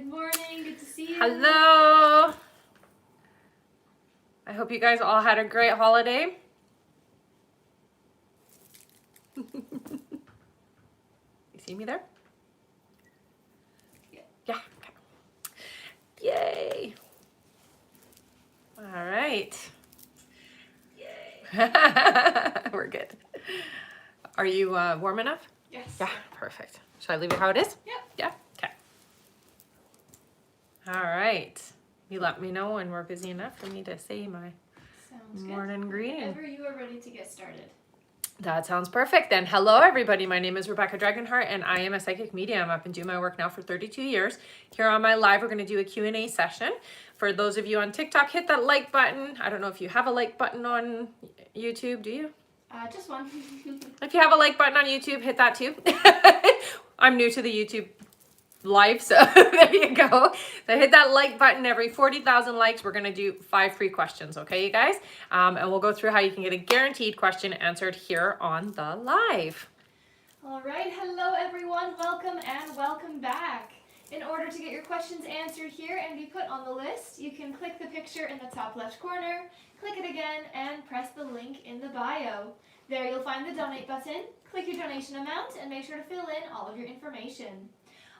morning. Good to see you. Hello. I hope you guys all had a great holiday. You see me there? Yeah. Yeah. Okay. Yay. All right. Yay. We're good. Are you warm enough? Yes. Yeah, perfect. Should I leave it how it is? Yep. Yeah? Okay. All right. You let me know when we're busy enough for me to say my morning greeting. Whenever you are ready to get started. That sounds perfect then. Hello everybody, my name is Rebecca Dragonheart and I am a psychic medium. I've been doing my work now for 32 years. Here on my live, we're going to do a Q&A session. For those of you on TikTok, hit that like button. I don't know if you have a like button on YouTube, do you? Just one. If you have a like button on YouTube, hit that too. I'm new to the YouTube live, so there you go. So hit that like button. Every 40,000 likes, we're gonna do 5 free questions, okay, you guys? And we'll go through how you can get a guaranteed question answered here on the live. All right, hello everyone. Welcome and welcome back. In order to get your questions answered here and be put on the list, you can click the picture in the top left corner, click it again, and press the link in the bio. There you'll find the donate button. Click your donation amount and make sure to fill in all of your information.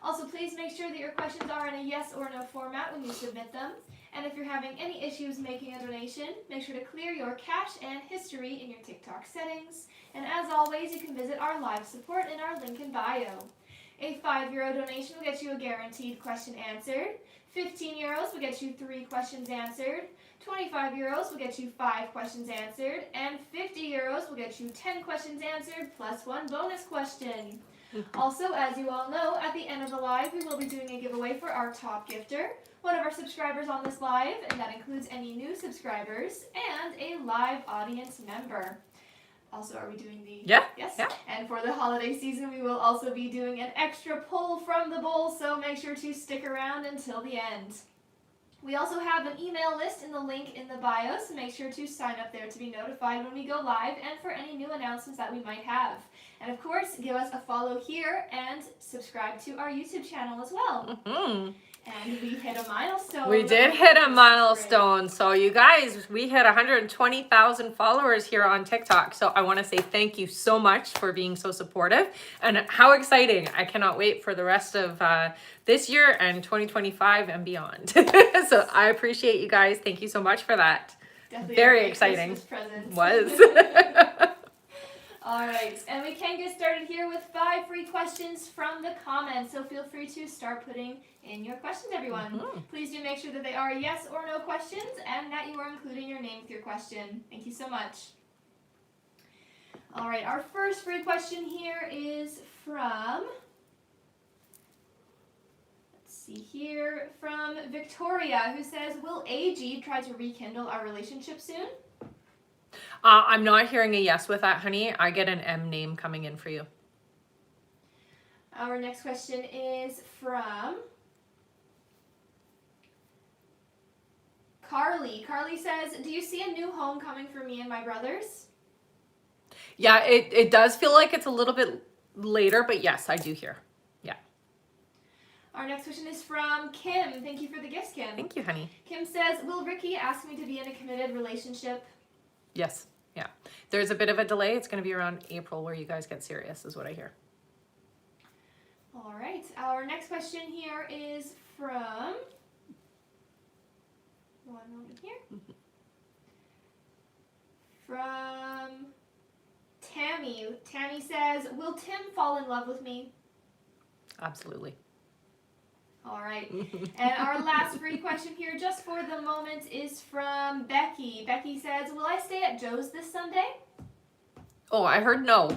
Also, please make sure that your questions are in a yes or no format when you submit them. And if you're having any issues making a donation, make sure to clear your cache and history in your TikTok settings. And as always, you can visit our live support in our link in bio. A €5 donation will get you a guaranteed question answered. 15 euros will get you 3 questions answered. 25 euros will get you 5 questions answered. And 50 euros will get you 10 questions answered plus 1 bonus question. Also, as you all know, at the end of the live, we will be doing a giveaway for our top gifter, one of our subscribers on this live, and that includes any new subscribers, and a live audience member. Also, are we doing the... Yeah. Yes? Yeah. And for the holiday season, we will also be doing an extra pull from the bowl, so make sure to stick around until the end. We also have an email list in the link in the bio, so make sure to sign up there to be notified when we go live and for any new announcements that we might have. And of course, give us a follow here and subscribe to our YouTube channel as well. Mm-hmm. And we hit a milestone. We did hit a milestone. So you guys, we hit 120,000 followers here on TikTok. So I want to say thank you so much for being so supportive. And how exciting. I cannot wait for the rest of this year and 2025 and beyond. So I appreciate you guys. Thank you so much for that. Definitely very exciting. Was. All right, and we can get started here with 5 free questions from the comments, so feel free to start putting in your questions, everyone. Mm-hmm. Please do make sure that they are yes or no questions and that you are including your name with your question. Thank you so much. All right, our first free question here is from, let's see here, from Victoria, who says, will AG try to rekindle our relationship soon? I'm not hearing a yes with that, honey. I get an M name coming in for you. Our next question is from Carly. Carly says, do you see a new home coming for me and my brothers? Yeah, it does feel like it's a little bit later, but yes, I do hear. Yeah. Our next question is from Kim. Thank you for the gifts, Kim. Thank you, honey. Kim says, will Ricky ask me to be in a committed relationship? Yes. Yeah. There's a bit of a delay. It's going to be around April where you guys get serious, is what I hear. All right. Our next question here is from... One moment here. From Tammy. Tammy says, will Tim fall in love with me? Absolutely. All right. And our last free question here, just for the moment, is from Becky. Becky says, will I stay at Joe's this Sunday? Oh, I heard no.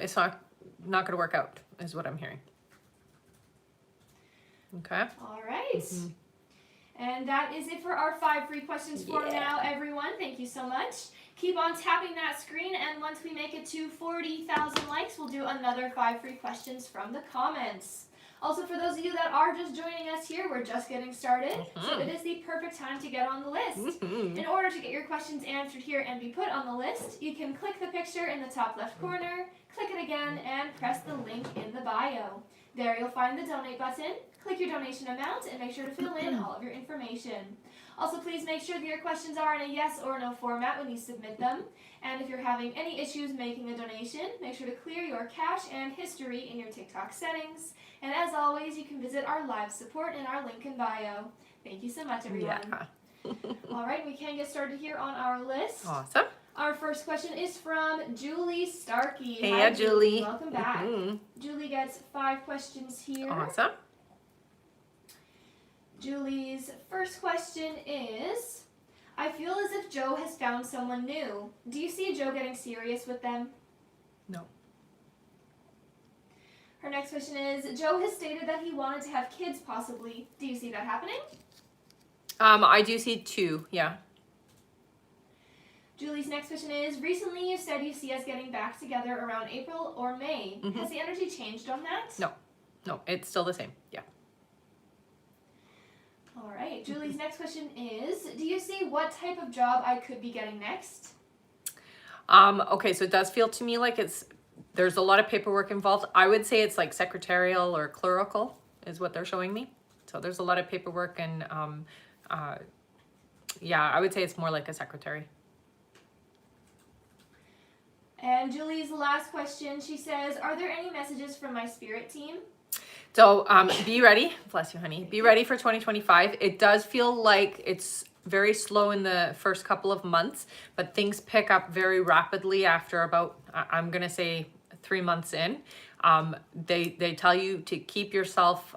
It's not going to work out, is what I'm hearing. Okay. All right. Mm-hmm. And that is it for our 5 free questions for now, everyone. Thank you so much. Keep on tapping that screen, and once we make it to 40,000 likes, we'll do another 5 free questions from the comments. Also, for those of you that are just joining us here, we're just getting started, so it is the perfect time to get on the list. In order to get your questions answered here and be put on the list, you can click the picture in the top left corner, click it again, and press the link in the bio. There you'll find the donate button. click your donation amount, and make sure to fill in all of your information. Also, please make sure that your questions are in a yes or no format when you submit them. And if you're having any issues making a donation, make sure to clear your cache and history in your TikTok settings. And as always, you can visit our live support in our link in bio. Thank you so much, everyone. Yeah. All right, we can get started here on our list. Awesome. Our first question is from Julie Starkey. Hey, Hi, Julie. Welcome back. Julie gets 5 questions here. Awesome. Julie's first question is, I feel as if Joe has found someone new. Do you see Joe getting serious with them? No. Her next question is, Joe has stated that he wanted to have kids possibly. Do you see that happening? I do see 2, yeah. Julie's next question is, recently you said you see us getting back together around April or May. Has the energy changed on that? No, it's still the same, yeah. All right, Julie's next question is, do you see what type of job I could be getting next? Okay, so it does feel to me like there's a lot of paperwork involved. I would say it's like secretarial or clerical is what they're showing me. So there's a lot of paperwork and yeah, I would say it's more like a secretary. And Julie's last question, she says, are there any messages from my spirit team? So be ready, bless you, honey. Be ready for 2025. It does feel like it's very slow in the first couple of months, but things pick up very rapidly after about, I'm gonna say 3 months in. They tell you to keep yourself,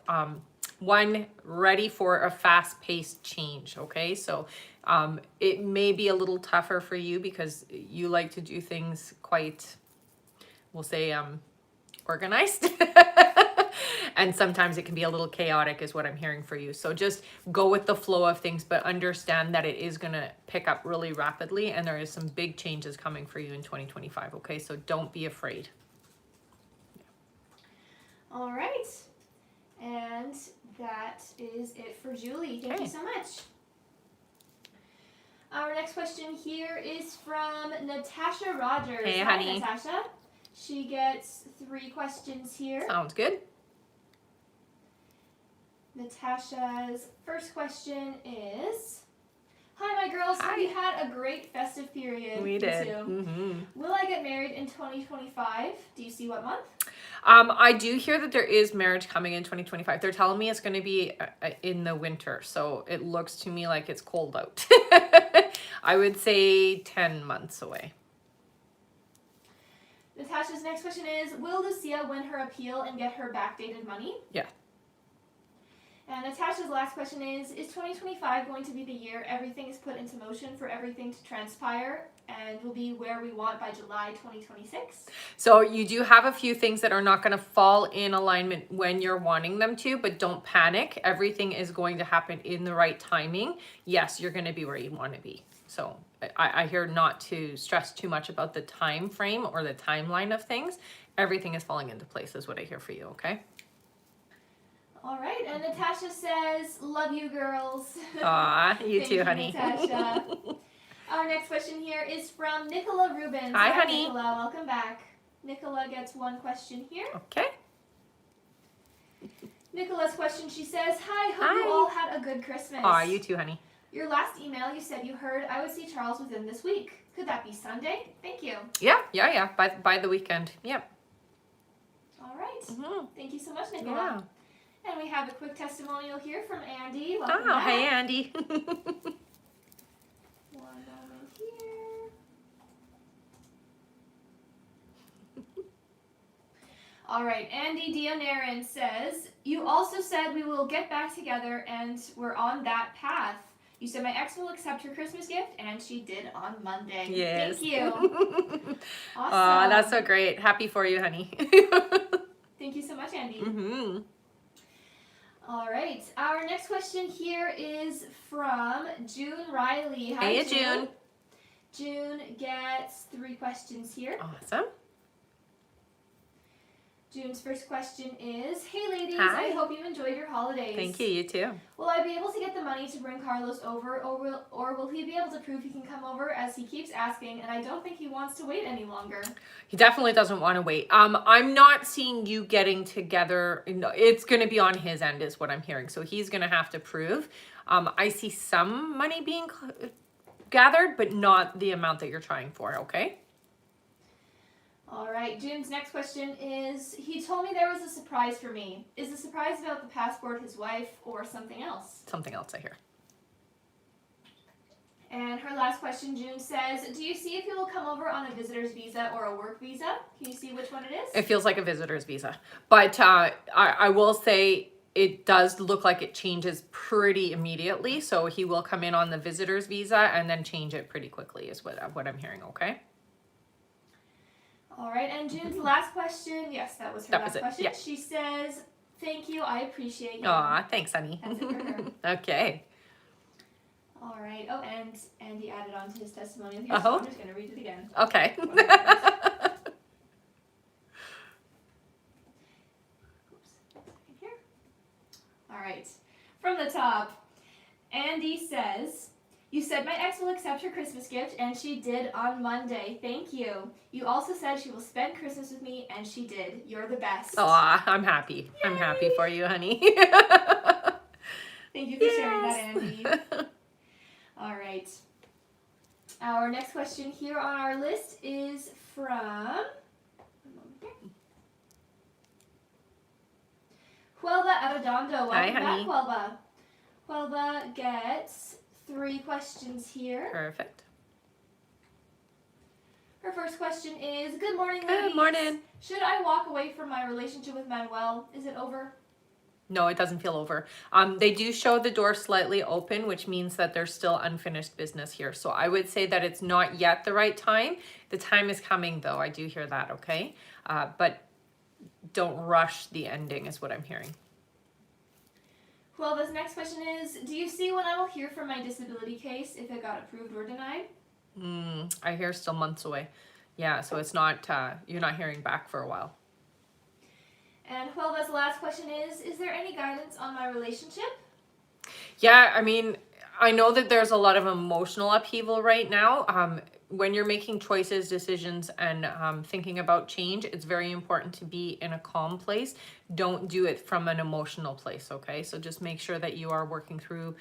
ready for a fast-paced change, okay? So it may be a little tougher for you because you like to do things quite, we'll say, organized. And sometimes it can be a little chaotic is what I'm hearing for you. So just go with the flow of things, but understand that it is going to pick up really rapidly and there is some big changes coming for you in 2025, okay? So don't be afraid. All right. And that is it for Julie. Thank you so much. Our next question here is from Natasha Rogers. Hey, Hi, honey. Natasha. She gets 3 questions here. Sounds good. Natasha's first question is, hi, my girls. Hi. We had a great festive period. We Me did. too. Will I get married in 2025? Do you see what month? I do hear that there is marriage coming in 2025. They're telling me it's going to be in the winter, so it looks to me like it's cold out. I would say 10 months away. Natasha's next question is, will Lucia win her appeal and get her backdated money? Yeah. And Natasha's last question is 2025 going to be the year everything is put into motion for everything to transpire and will be where we want by July 2026? So you do have a few things that are not going to fall in alignment when you're wanting them to, but don't panic. Everything is going to happen in the right timing. Yes, you're going to be where you want to be. So I hear not to stress too much about the time frame or the timeline of things. Everything is falling into place is what I hear for you, okay? All right, and Natasha says, love you, girls. Aw, you too, honey. Natasha. Our next question here is from Nicola Rubens. Hi, honey. Nicola, welcome back. Nicola gets 1 question here. Okay. Nicola's question, she says, hi, hope you all had a good Christmas. Aw, you too, honey. Your last email, you said you heard I would see Charles within this week. Could that be Sunday? Thank you. Yeah. By the weekend. Yep. All right. Thank you so much, Nicola. Yeah. And we have a quick testimonial here from Andy. Welcome Oh, back. hey, Andy. 1 moment here. All right, Andy Dionaran says, you also said we will get back together and we're on that path. You said my ex will accept her Christmas gift, and she did on Monday. Yes. Thank you. Awesome. Aw, that's so great. Happy for you, honey. Thank you so much, Andy. Mm-hmm. All right. Our next question here is from June Riley. Hi, Hey, June. June gets 3 questions here. Awesome. June's first question is, hey ladies, Hi. I hope you enjoyed your holidays. Thank you, you too. Will I be able to get the money to bring Carlos over, or will he be able to prove he can come over, as he keeps asking, and I don't think he wants to wait any longer? He definitely doesn't want to wait. I'm not seeing you getting together. It's going to be on his end is what I'm hearing. So he's going to have to prove. I see some money being gathered, but not the amount that you're trying for, okay? All right, June's next question is, he told me there was a surprise for me. Is the surprise about the passport his wife or something else? Something else, I hear. And her last question, June says, do you see if he will come over on a visitor's visa or a work visa? Can you see which one it is? It feels like a visitor's visa. But I will say it does look like it changes pretty immediately. So he will come in on the visitor's visa and then change it pretty quickly is what I'm hearing, okay? All right, and June's last question, yes, that was her last question. Yeah. She says, thank you, I appreciate you. Aw, thanks, honey. That's it for her. Okay. All right, oh, and Andy added on to his testimonial here, so I'm just going to read it again. Okay. Here. All right, from the top, Andy says, you said my ex will accept her Christmas gift, and she did on Monday. Thank you. You also said she will spend Christmas with me, and she did. You're the best. Aw, I'm happy. Yay. I'm happy for you, honey. Thank you for sharing that, Andy. All right. Our next question here on our list is from Huelva Arredondo. Welcome Hi, back, honey. Huelva. Huelva gets 3 questions here. Perfect. Her first question is, good morning, ladies. Good morning. Should I walk away from my relationship with Manuel? Is it over? No, it doesn't feel over. They do show the door slightly open, which means that there's still unfinished business here. So I would say that it's not yet the right time. The time is coming, though. I do hear that, okay? But don't rush the ending is what I'm hearing. Well, this next question is, do you see when I will hear from my disability case if it got approved or denied? I hear still months away. Yeah, so it's not, you're not hearing back for a while. And Huelva's last question is there any guidance on my relationship? Yeah, I mean, I know that there's a lot of emotional upheaval right now. When you're making choices, decisions, and thinking about change, it's very important to be in a calm place. Don't do it from an emotional place, okay? So just make sure that you are working through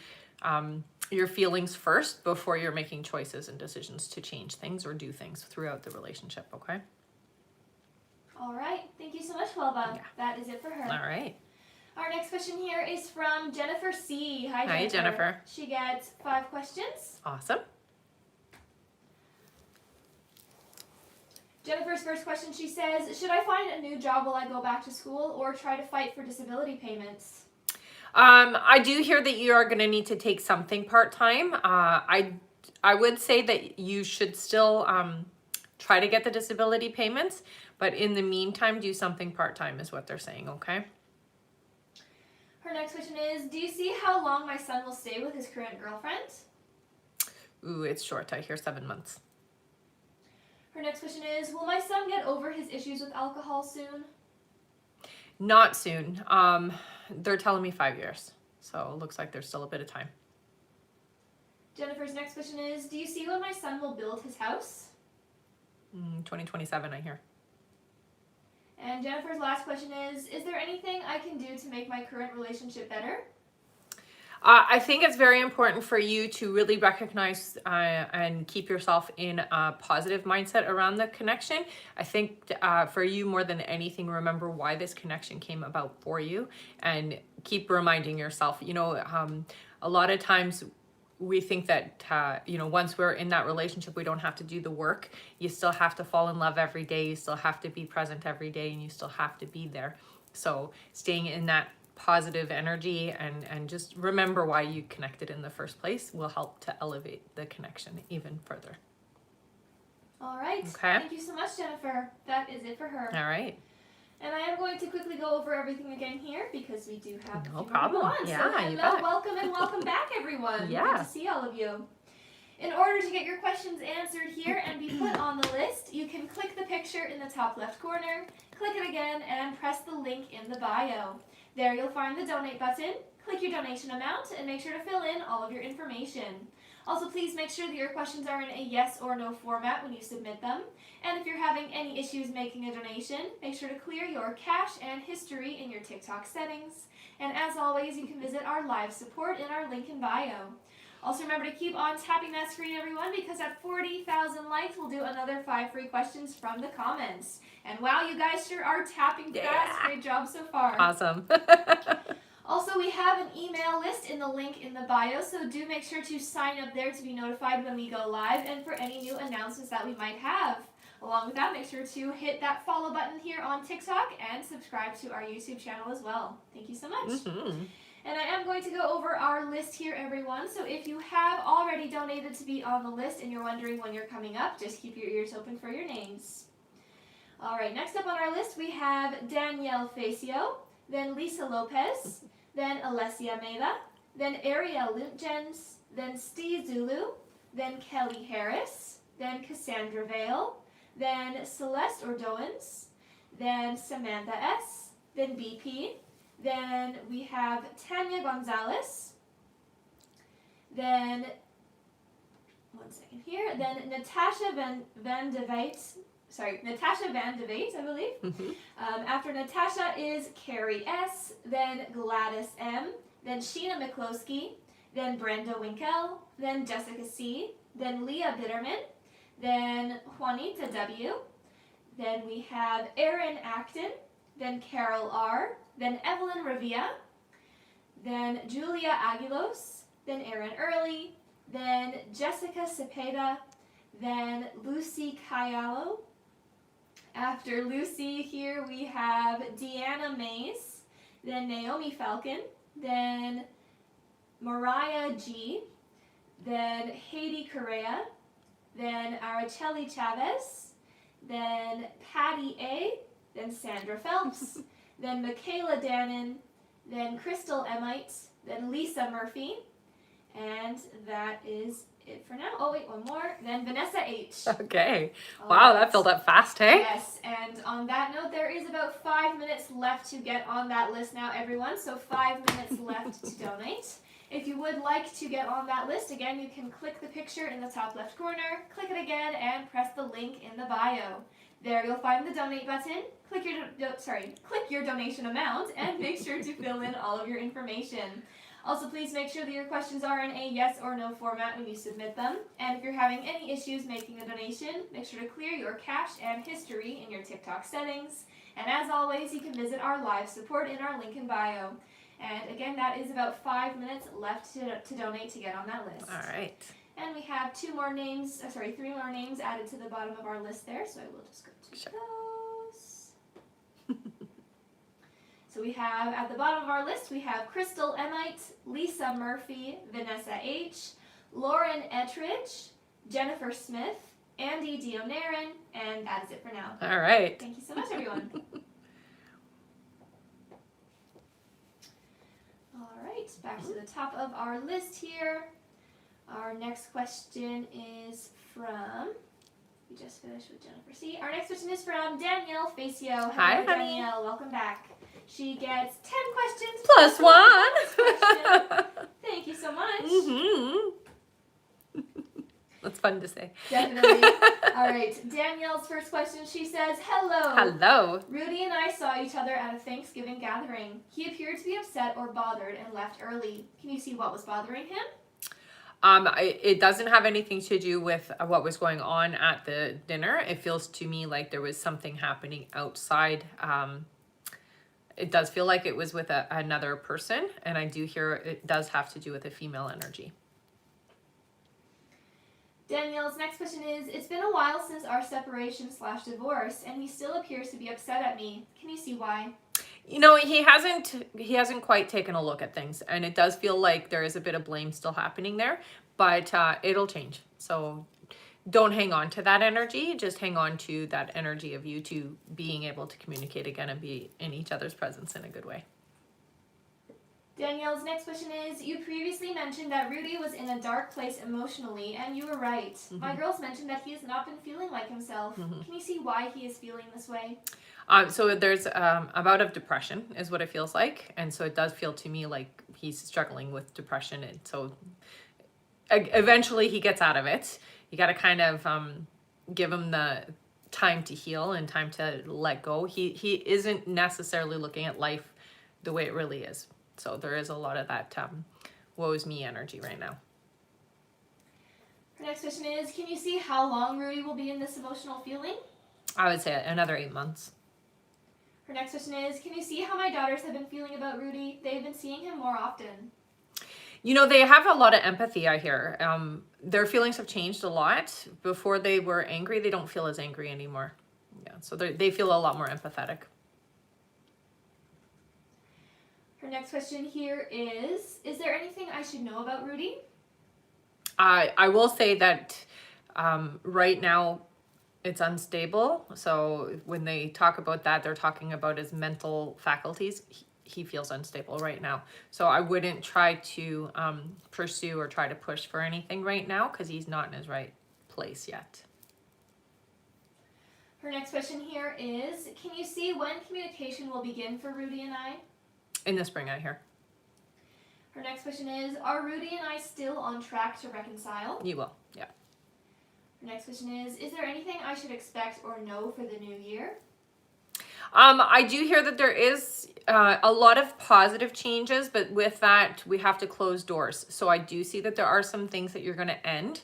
your feelings first before you're making choices and decisions to change things or do things throughout the relationship, okay? All right. Thank you so much, Huelva. Yeah. That is it for her. All right. Our next question here is from Jennifer C. Hi, Jennifer. Hi, Jennifer. She gets 5 questions. Awesome. Jennifer's first question, she says, should I find a new job while I go back to school or try to fight for disability payments? I do hear that you are going to need to take something part-time. I would say that you should still try to get the disability payments, but in the meantime, do something part-time is what they're saying, okay? Her next question is, do you see how long my son will stay with his current girlfriend? Ooh, it's short. I hear 7 months. Her next question is, will my son get over his issues with alcohol soon? Not soon. They're telling me 5 years, so it looks like there's still a bit of time. Jennifer's next question is, do you see when my son will build his house? 2027, I hear. And Jennifer's last question is there anything I can do to make my current relationship better? I think it's very important for you to really recognize and keep yourself in a positive mindset around the connection. I think for you more than anything, remember why this connection came about for you and keep reminding yourself, you know, a lot of times we think that, you know, once we're in that relationship, we don't have to do the work. You still have to fall in love every day. You still have to be present every day and you still have to be there. So staying in that positive energy and just remember why you connected in the first place will help to elevate the connection even further. All right. Okay. Thank you so much, Jennifer. That is it for her. All right. And I am going to quickly go over everything again here because we do have No a few problem. more to go on. Yeah, so you hello, bet. welcome, and welcome back, everyone. Yeah. Good to see all of you. In order to get your questions answered here and be put on the list, you can click the picture in the top left corner, click it again, and press the link in the bio. There you'll find the donate button, click your donation amount, and make sure to fill in all of your information. Also, please make sure that your questions are in a yes or no format when you submit them. And if you're having any issues making a donation, make sure to clear your cache and history in your TikTok settings. And as always, you can visit our live support in our link in bio. Also remember to keep on tapping that screen, everyone, because at 40,000 likes, we'll do another 5 free questions from the comments. And wow, you guys sure are tapping fast. Great job so far. Awesome. Also, we have an email list in the link in the bio, so do make sure to sign up there to be notified when we go live and for any new announcements that we might have. Along with that, make sure to hit that follow button here on TikTok and subscribe to our YouTube channel as well. Thank you so much. Mm-hmm. And I am going to go over our list here, everyone. So if you have already donated to be on the list and you're wondering when you're coming up, just keep your ears open for your names. All right, next up on our list, we have Danielle Facio, then Lisa Lopez, then Alessia Mela, then Ariel Luntgens, then Steve Zulu, then Kelly Harris, then Cassandra Vale, then Celeste Ordowens, then Samantha S., then BP, then we have Tanya Gonzalez, then, one second here, then Natasha Van de Veit, I believe. Mm-hmm. After Natasha is Carrie S., then Gladys M., then Sheena McCloskey, then Brenda Winkel, then Jessica C., then Leah Bitterman, then Juanita W., then we have Erin Acton, then Carol R., then Evelyn Revia, then Julia Aguilos, then Erin Early, then Jessica Cepeda, then Lucy Cayalo. After Lucy here we have Deanna Mays, then Naomi Falcon, then Mariah G., then Haiti Correa, then Araceli Chavez, then Patty A., then Sandra Phelps, then Michaela Dannon, then Crystal Emite, then Lisa Murphy, and that is it for now. Oh wait, one more. Then Vanessa H. Okay. All Wow, right. that filled up fast, hey? Yes, and on that note, there is about 5 minutes left to get on that list now, everyone. So 5 minutes left to donate. If you would like to get on that list, again, you can click the picture in the top left corner, click it again, and press the link in the bio. There you'll find the donate button. Click your donation amount, and make sure to fill in all of your information. Also, please make sure that your questions are in a yes or no format when you submit them. And if you're having any issues making a donation, make sure to clear your cache and history in your TikTok settings. And as always, you can visit our live support in our link in bio. And again, that is about 5 minutes left to donate to get on that list. All right. And we have 3 more names added to the bottom of our list there, so I will just go to those. So we have, at the bottom of our list, we have Crystal Emite, Lisa Murphy, Vanessa H., Lauren Ettridge, Jennifer Smith, Andy Dionarin, and that is it for now. All right. Thank you so much, everyone. All right, back to the top of our list here. Our next question is from, we just finished with Jennifer C. Our next question is from Danielle Facio. Hi, Hello, honey. Danielle, welcome back. She gets 10 questions. Plus one. Question. Thank you so much. Mm-hmm. That's fun to say. Definitely. All right, Danielle's first question, she says, hello. Hello. Rudy and I saw each other at a Thanksgiving gathering. He appeared to be upset or bothered and left early. Can you see what was bothering him? It doesn't have anything to do with what was going on at the dinner. It feels to me like there was something happening outside. It does feel like it was with another person, and I do hear it does have to do with a female energy. Danielle's next question is, it's been a while since our separation/divorce, and he still appears to be upset at me. Can you see why? You know, he hasn't quite taken a look at things, and it does feel like there is a bit of blame still happening there, but it'll change. So don't hang on to that energy. Just hang on to that energy of you two being able to communicate again and be in each other's presence in a good way. Danielle's next question is, you previously mentioned that Rudy was in a dark place emotionally, and you were right. My girls mentioned that he has not been feeling like himself. Can you see why he is feeling this way? So there's a bout of depression is what it feels like. And so it does feel to me like he's struggling with depression. And so eventually he gets out of it. You got to kind of give him the time to heal and time to let go. He isn't necessarily looking at life the way it really is. So there is a lot of that woe is me energy right now. Her next question is, can you see how long Rudy will be in this emotional feeling? I would say another 8 months. Her next question is, can you see how my daughters have been feeling about Rudy? They've been seeing him more often. You know, they have a lot of empathy, I hear. Their feelings have changed a lot. Before they were angry, they don't feel as angry anymore. Yeah, so they feel a lot more empathetic. Her next question here is there anything I should know about Rudy? I will say that right now it's unstable. So when they talk about that, they're talking about his mental faculties. He feels unstable right now. So I wouldn't try to pursue or try to push for anything right now because he's not in his right place yet. Her next question here is, can you see when communication will begin for Rudy and I? In the spring, I hear. Her next question is, are Rudy and I still on track to reconcile? You will, yeah. Her next question is there anything I should expect or know for the new year? I do hear that there is a lot of positive changes, but with that, we have to close doors. So I do see that there are some things that you're going to end.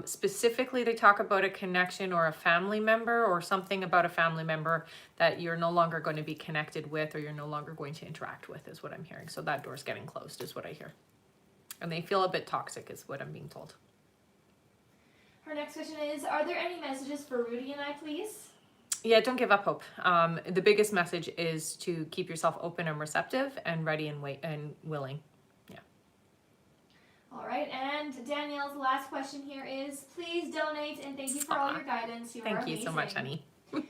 Specifically, they talk about a connection or a family member or something about a family member that you're no longer going to be connected with or you're no longer going to interact with is what I'm hearing. So that door's getting closed is what I hear. And they feel a bit toxic is what I'm being told. Her next question is, are there any messages for Rudy and I, please? Yeah, don't give up hope. The biggest message is to keep yourself open and receptive and ready and willing. Yeah. All right, and Danielle's last question here is, please donate and thank you for all your guidance. You are Thank you amazing. so much, honey. All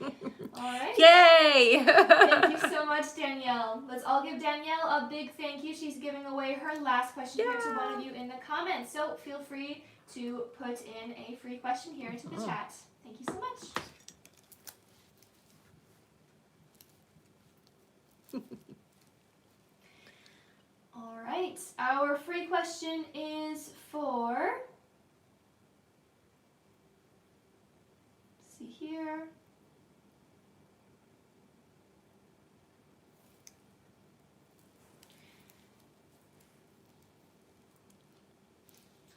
right. Yay! Thank you so much, Danielle. Let's all give Danielle a big thank you. She's giving away her last question here to one of you in the comments. So feel free to put in a free question here into the chat. Thank you so much. All right, our free question is for, let's see here.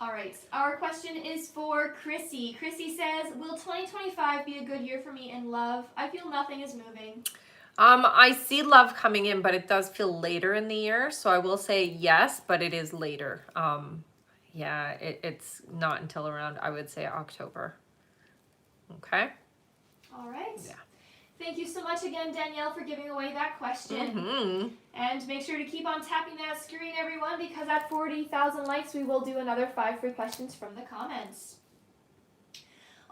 All right, our question is for Chrissy. Chrissy says, will 2025 be a good year for me in love? I feel nothing is moving. I see love coming in, but it does feel later in the year. So I will say yes, but it is later. Yeah, it's not until around, I would say, October. Okay. All right. Yeah. Thank you so much again, Danielle, for giving away that question. Mm-hmm. And make sure to keep on tapping that screen, everyone, because at 40,000 likes, we will do another 5 free questions from the comments.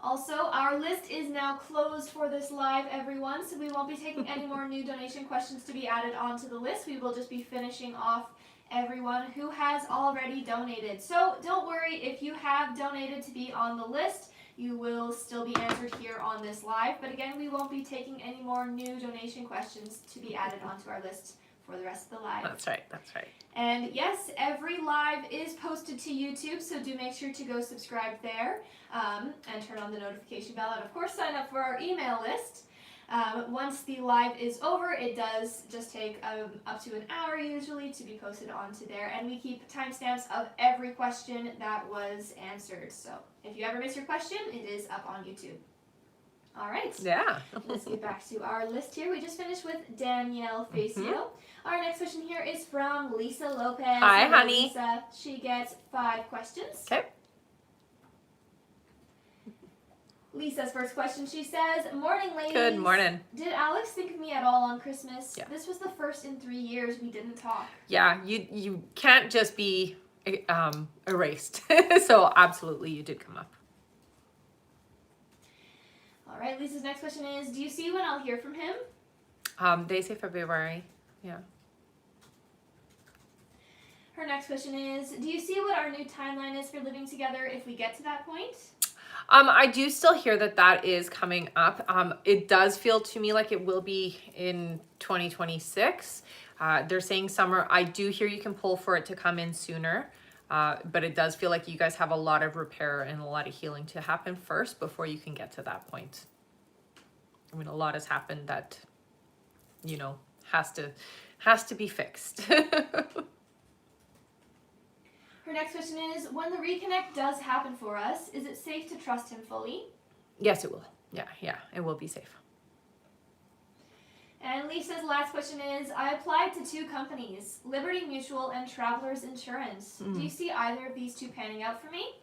Also, our list is now closed for this live, everyone, so we won't be taking any more new donation questions to be added onto the list. We will just be finishing off everyone who has already donated. So don't worry, if you have donated to be on the list, you will still be answered here on this live. But again, we won't be taking any more new donation questions to be added onto our list for the rest of the live. That's right, that's right. And yes, every live is posted to YouTube, so do make sure to go subscribe there and turn on the notification bell. And of course, sign up for our email list. Once the live is over, it does just take up to an hour usually to be posted onto there. And we keep timestamps of every question that was answered. So if you ever miss your question, it is up on YouTube. All right. Yeah. Let's get back to our list here. We just finished with Danielle Facio. Our next question here is from Lisa Lopez. Hi, honey. Lisa. She gets 5 questions. Okay. Lisa's first question, she says, morning, ladies. Good morning. Did Alex think of me at all on Christmas? Yeah. This was the first in 3 years we didn't talk. Yeah, you can't just be erased. So absolutely, you did come up. All right, Lisa's next question is, do you see when I'll hear from him? They say February. Yeah. Her next question is, do you see what our new timeline is for living together if we get to that point? I do still hear that that is coming up. It does feel to me like it will be in 2026. They're saying summer. I do hear you can pull for it to come in sooner. But it does feel like you guys have a lot of repair and a lot of healing to happen first before you can get to that point. I mean, a lot has happened that, you know, has to be fixed. Her next question is, when the reconnect does happen for us, is it safe to trust him fully? Yes, it will. Yeah, it will be safe. And Lisa's last question is, I applied to 2 companies, Liberty Mutual and Travelers Insurance. Do you see either of these 2 panning out for me?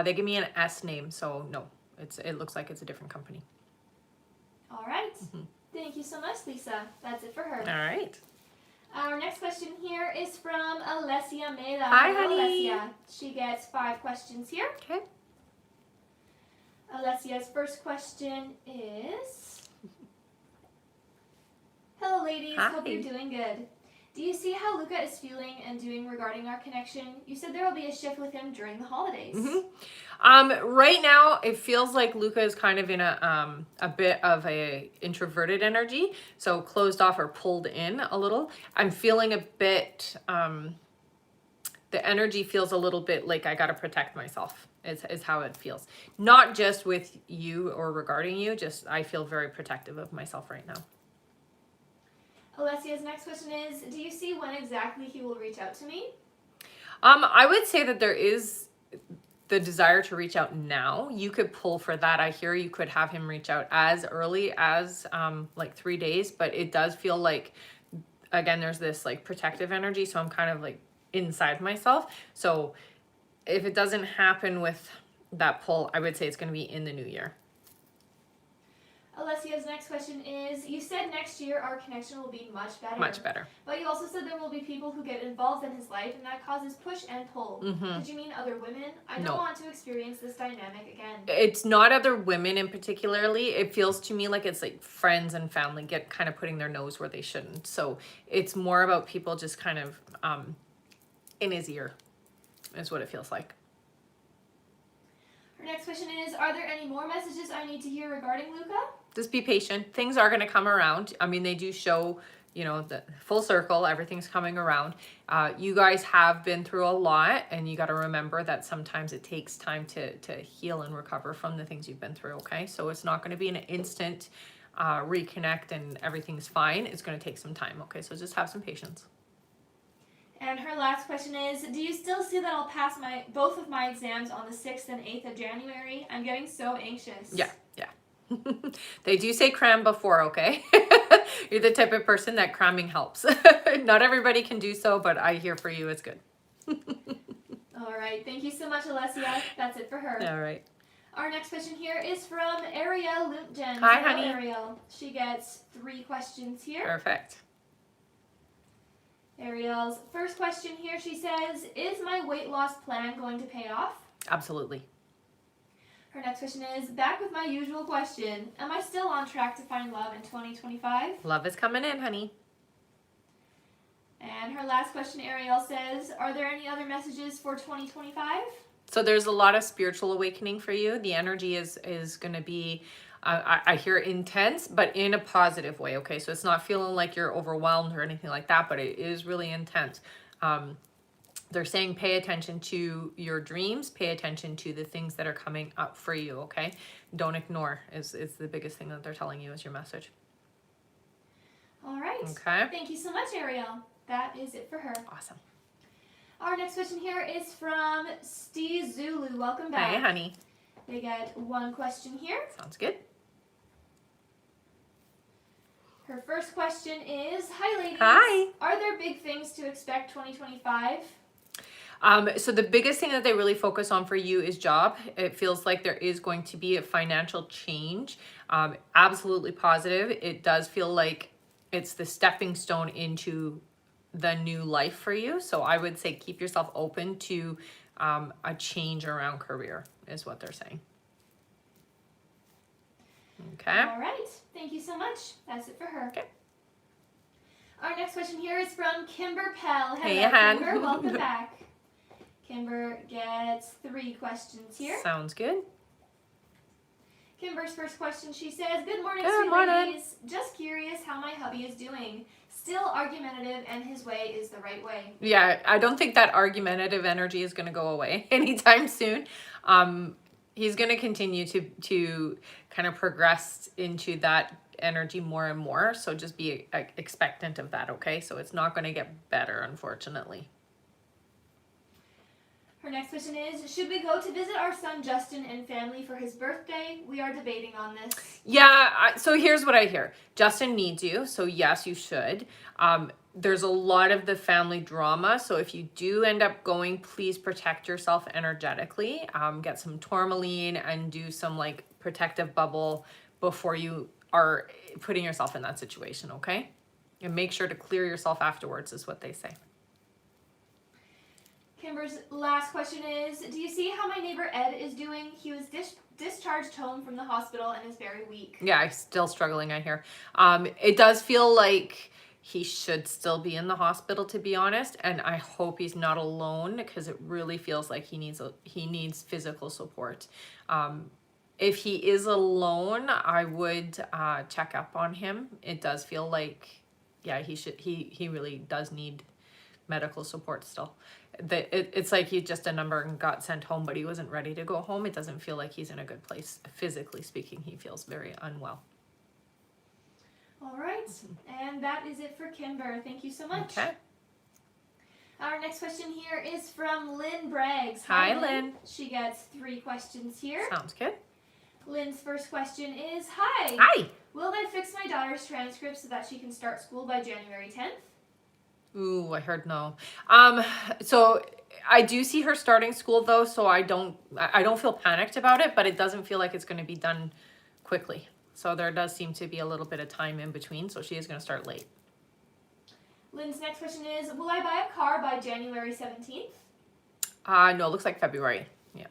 They give me an S name, so no, it looks like it's a different company. All right. Thank you so much, Lisa. That's it for her. All right. Our next question here is from Alessia Meda. Hi, Hello, honey. Alessia. She gets 5 questions here. Okay. Alessia's first question is, hello, ladies. Hi. Hope you're doing good. Do you see how Luca is feeling and doing regarding our connection? You said there will be a shift with him during the holidays. Right now, it feels like Luca is kind of in a bit of a introverted energy, so closed off or pulled in a little. I'm feeling a bit. The energy feels a little bit like I gotta protect myself. Is how it feels. Not just with you or regarding you. Just I feel very protective of myself right now. Alessia's next question is, do you see when exactly he will reach out to me? I would say that there is the desire to reach out now. You could pull for that. I hear you could have him reach out as early as like 3 days, but it does feel like, again, there's this like protective energy. So I'm kind of like inside myself. So if it doesn't happen with that pull, I would say it's going to be in the new year. Alessia's next question is, you said next year our connection will be much better. Much better. But you also said there will be people who get involved in his life and that causes push and pull. Did you mean other women? I don't want to experience this dynamic again. It's not other women in particularly. It feels to me like it's like friends and family get kind of putting their nose where they shouldn't. So it's more about people just kind of in his ear is what it feels like. Her next question is, are there any more messages I need to hear regarding Luca? Just be patient. Things are going to come around. I mean, they do show, you know, the full circle. Everything's coming around. You guys have been through a lot, and you got to remember that sometimes it takes time to heal and recover from the things you've been through, okay? So it's not going to be an instant reconnect and everything's fine. It's going to take some time, okay? So just have some patience. And her last question is, do you still see that I'll pass both of my exams on the 6th and 8th of January? I'm getting so anxious. Yeah. They do say cram before, okay? You're the type of person that cramming helps. Not everybody can do so, but I hear for you, it's good. All right. Thank you so much, Alessia. That's it for her. All right. Our next question here is from Ariel Lumpgen. Hi, Hello, honey. Ariel. She gets 3 questions here. Perfect. Ariel's first question here, she says, is my weight loss plan going to pay off? Absolutely. Her next question is, back with my usual question, am I still on track to find love in 2025? Love is coming in, honey. And her last question, Ariel says, are there any other messages for 2025? So there's a lot of spiritual awakening for you. The energy is going to be, I hear intense, but in a positive way, okay? So it's not feeling like you're overwhelmed or anything like that, but it is really intense. They're saying pay attention to your dreams, pay attention to the things that are coming up for you, okay? Don't ignore is the biggest thing that they're telling you is your message. All right. Okay. Thank you so much, Ariel. That is it for her. Awesome. Our next question here is from Steve Zulu. Welcome back. Hey, honey. They get 1 question here. Sounds good. Her first question is, hi, ladies. Hi. Are there big things to expect 2025? So the biggest thing that they really focus on for you is job. It feels like there is going to be a financial change. Absolutely positive. It does feel like it's the stepping stone into the new life for you. So I would say keep yourself open to a change around career is what they're saying. Okay. All right. Thank you so much. That's it for her. Okay. Our next question here is from Kimber Pell. Hello, Hey, Han. Kimber. Welcome back. Kimber gets 3 questions here. Sounds good. Kimber's first question, she says, "Good morning, Good sweet morning. ladies. Just curious how my hubby is doing. Still argumentative, and his way is the right way." Yeah, I don't think that argumentative energy is going to go away anytime soon. He's going to continue to kind of progress into that energy more and more. So just be expectant of that, okay? So it's not going to get better, unfortunately. Her next question is, "Should we go to visit our son Justin and family for his birthday? We are debating on this." Yeah, so here's what I hear. Justin needs you, so yes, you should. There's a lot of the family drama, so if you do end up going, please protect yourself energetically. Get some tourmaline and do some like protective bubble before you are putting yourself in that situation, okay? And make sure to clear yourself afterwards is what they say. Kimber's last question is, "Do you see how my neighbor Ed is doing? He was discharged home from the hospital and is very weak." Yeah, he's still struggling, I hear. It does feel like he should still be in the hospital, to be honest, and I hope he's not alone because it really feels like he needs physical support. If he is alone, I would check up on him. It does feel like, yeah, he really does need medical support still. It's like he's just a number and got sent home, but he wasn't ready to go home. It doesn't feel like he's in a good place. Physically speaking, he feels very unwell. All right, and that is it for Kimber. Thank you so much. Okay. Our next question here is from Lynn Braggs. Hi, Lynn. She gets 3 questions here. Sounds good. Lynn's first question is, "Hi. Hi. Will they fix my daughter's transcript so that she can start school by January 10th? Ooh, I heard no. So I do see her starting school though, so I don't feel panicked about it, but it doesn't feel like it's going to be done quickly. So there does seem to be a little bit of time in between, so she is going to start late. Lynn's next question is, "Will I buy a car by January 17th? No, it looks like February. Yeah.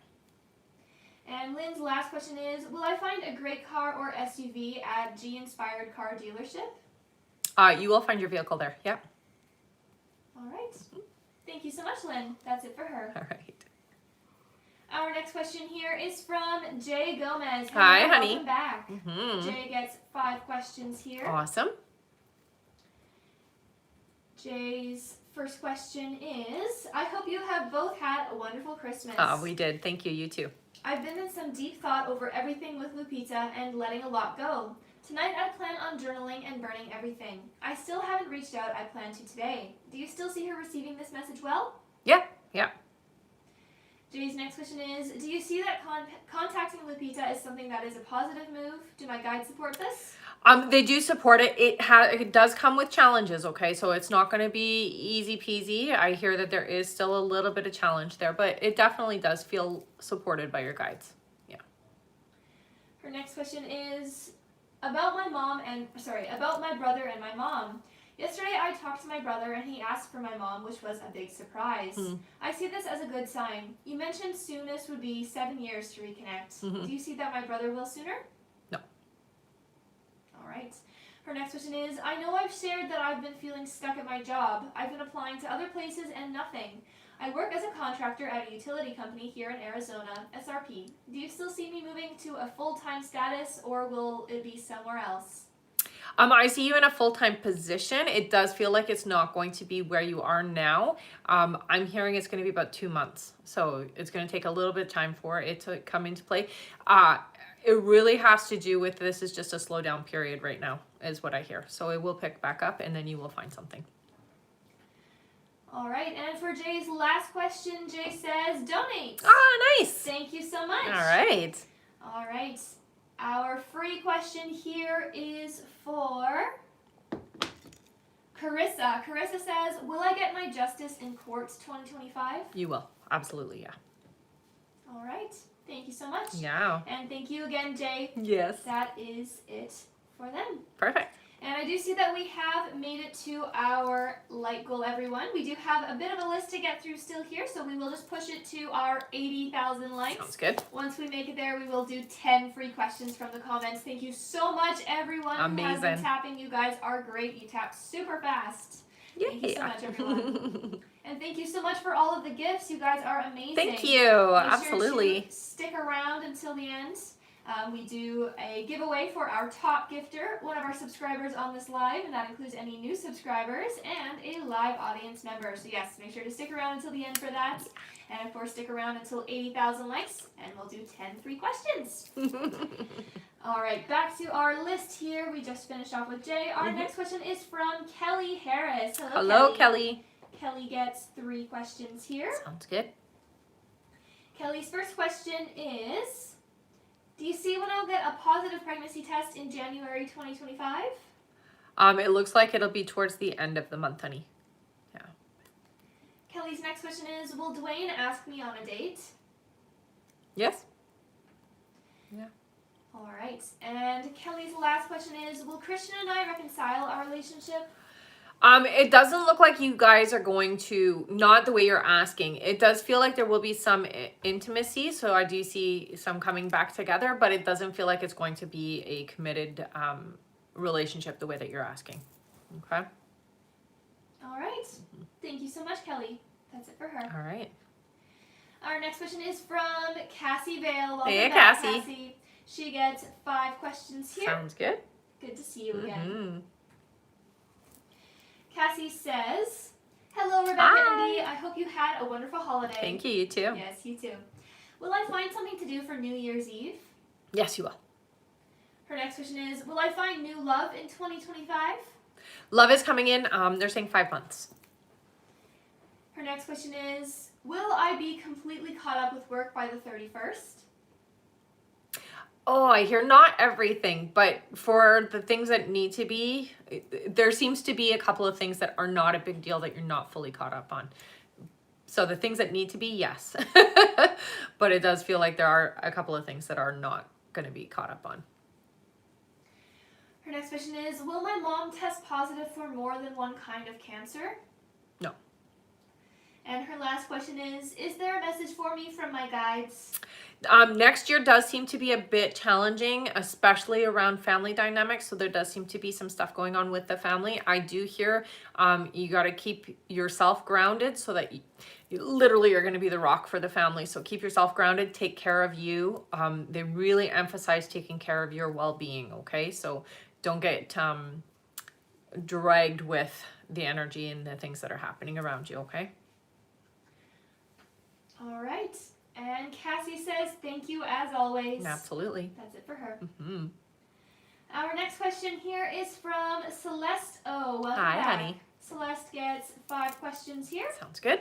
And Lynn's last question is, "Will I find a great car or SUV at G Inspired Car Dealership?" You will find your vehicle there. Yep. All right. Thank you so much, Lynn. That's it for her. All right. Our next question here is from Jay Gomez. Hi, honey. Welcome back. Mm-hmm. Jay gets 5 questions here. Awesome. Jay's first question is, "I hope you have both had a wonderful Christmas." Oh, we did. Thank you. You too. "I've been in some deep thought over everything with Lupita and letting a lot go. Tonight I plan on journaling and burning everything. I still haven't reached out. I plan to today. Do you still see her receiving this message well?" Yeah. Yeah. Jay's next question is, "Do you see that contacting Lupita is something that is a positive move? Do my guides support this?" They do support it. It does come with challenges, okay? So it's not going to be easy peasy. I hear that there is still a little bit of challenge there, but it definitely does feel supported by your guides. Yeah. Her next question is about my brother and my mom. "Yesterday I talked to my brother and he asked for my mom, which was a big surprise. I see this as a good sign. You mentioned soonest would be 7 years to reconnect. Do you see that my brother will sooner?" No. All right. Her next question is, "I know I've shared that I've been feeling stuck at my job. I've been applying to other places and nothing. I work as a contractor at a utility company here in Arizona, SRP. Do you still see me moving to a full-time status or will it be somewhere else?" I see you in a full-time position. It does feel like it's not going to be where you are now. I'm hearing it's going to be about 2 months. So it's going to take a little bit of time for it to come into play. It really has to do with this is just a slow down period right now is what I hear. So it will pick back up and then you will find something. All right, and for Jay's last question, Jay says, "Donate." Ah, nice. Thank you so much. All right. All right. Our free question here is for Carissa. Carissa says, "Will I get my justice in court 2025? You will. Absolutely, yeah. All right. Thank you so much. Yeah. And thank you again, Jay. Yes. That is it for them. Perfect. And I do see that we have made it to our like goal, everyone. We do have a bit of a list to get through still here, so we will just push it to our 80,000 likes. Sounds good. Once we make it there, we will do 10 free questions from the comments. Thank you so much, everyone who has been tapping. You guys are great. You tap super fast. Thank you so much, everyone. And thank you so much for all of the gifts. You guys are amazing. Thank you. Absolutely. Sure to stick around until the end. We do a giveaway for our top gifter, one of our subscribers on this live, and that includes any new subscribers and a live audience member. So yes, make sure to stick around until the end for that. And of course, stick around until 80,000 likes, and we'll do 10 free questions. All right, back to our list here. We just finished off with Jay. Our next question is from Kelly Harris. Hello, Kelly. Kelly gets 3 questions here. Sounds good. Kelly's first question is, do you see when I'll get a positive pregnancy test in January 2025? It looks like it'll be towards the end of the month, honey. Yeah. Kelly's next question is, will Dwayne ask me on a date? Yes. Yeah. All right. And Kelly's last question is, will Christian and I reconcile our relationship? It doesn't look like you guys are going to, not the way you're asking. It does feel like there will be some intimacy, so I do see some coming back together, but it doesn't feel like it's going to be a committed relationship the way that you're asking. Okay? All right. Thank you so much, Kelly. That's it for her. All right. Our next question is from Cassie Vale. Welcome Hey, back, Cassie. Cassie. She gets 5 questions here. Sounds good. Good to see you again. Cassie says, hello, Rebecca and Dee. I hope you had a wonderful holiday. Thank you. You too. Yes, you too. Will I find something to do for New Year's Eve? Yes, you will. Her next question is, will I find new love in 2025? Love is coming in. They're saying 5 months. Her next question is, will I be completely caught up with work by the 31st? Oh, I hear not everything, but for the things that need to be, there seems to be a couple of things that are not a big deal that you're not fully caught up on. So the things that need to be, yes. But it does feel like there are a couple of things that are not going to be caught up on. Her next question is, will my mom test positive for more than one kind of cancer? No. And her last question is there a message for me from my guides? Next year does seem to be a bit challenging, especially around family dynamics. So there does seem to be some stuff going on with the family. I do hear you got to keep yourself grounded so that you literally are going to be the rock for the family. So keep yourself grounded, take care of you. They really emphasize taking care of your well-being, okay? So don't get dragged with the energy and the things that are happening around you, okay? All right. And Cassie says, thank you as always. Absolutely. That's it for her. Mm-hmm. Our next question here is from Celeste O. Welcome Hi, back. honey. Celeste gets 5 questions here. Sounds good.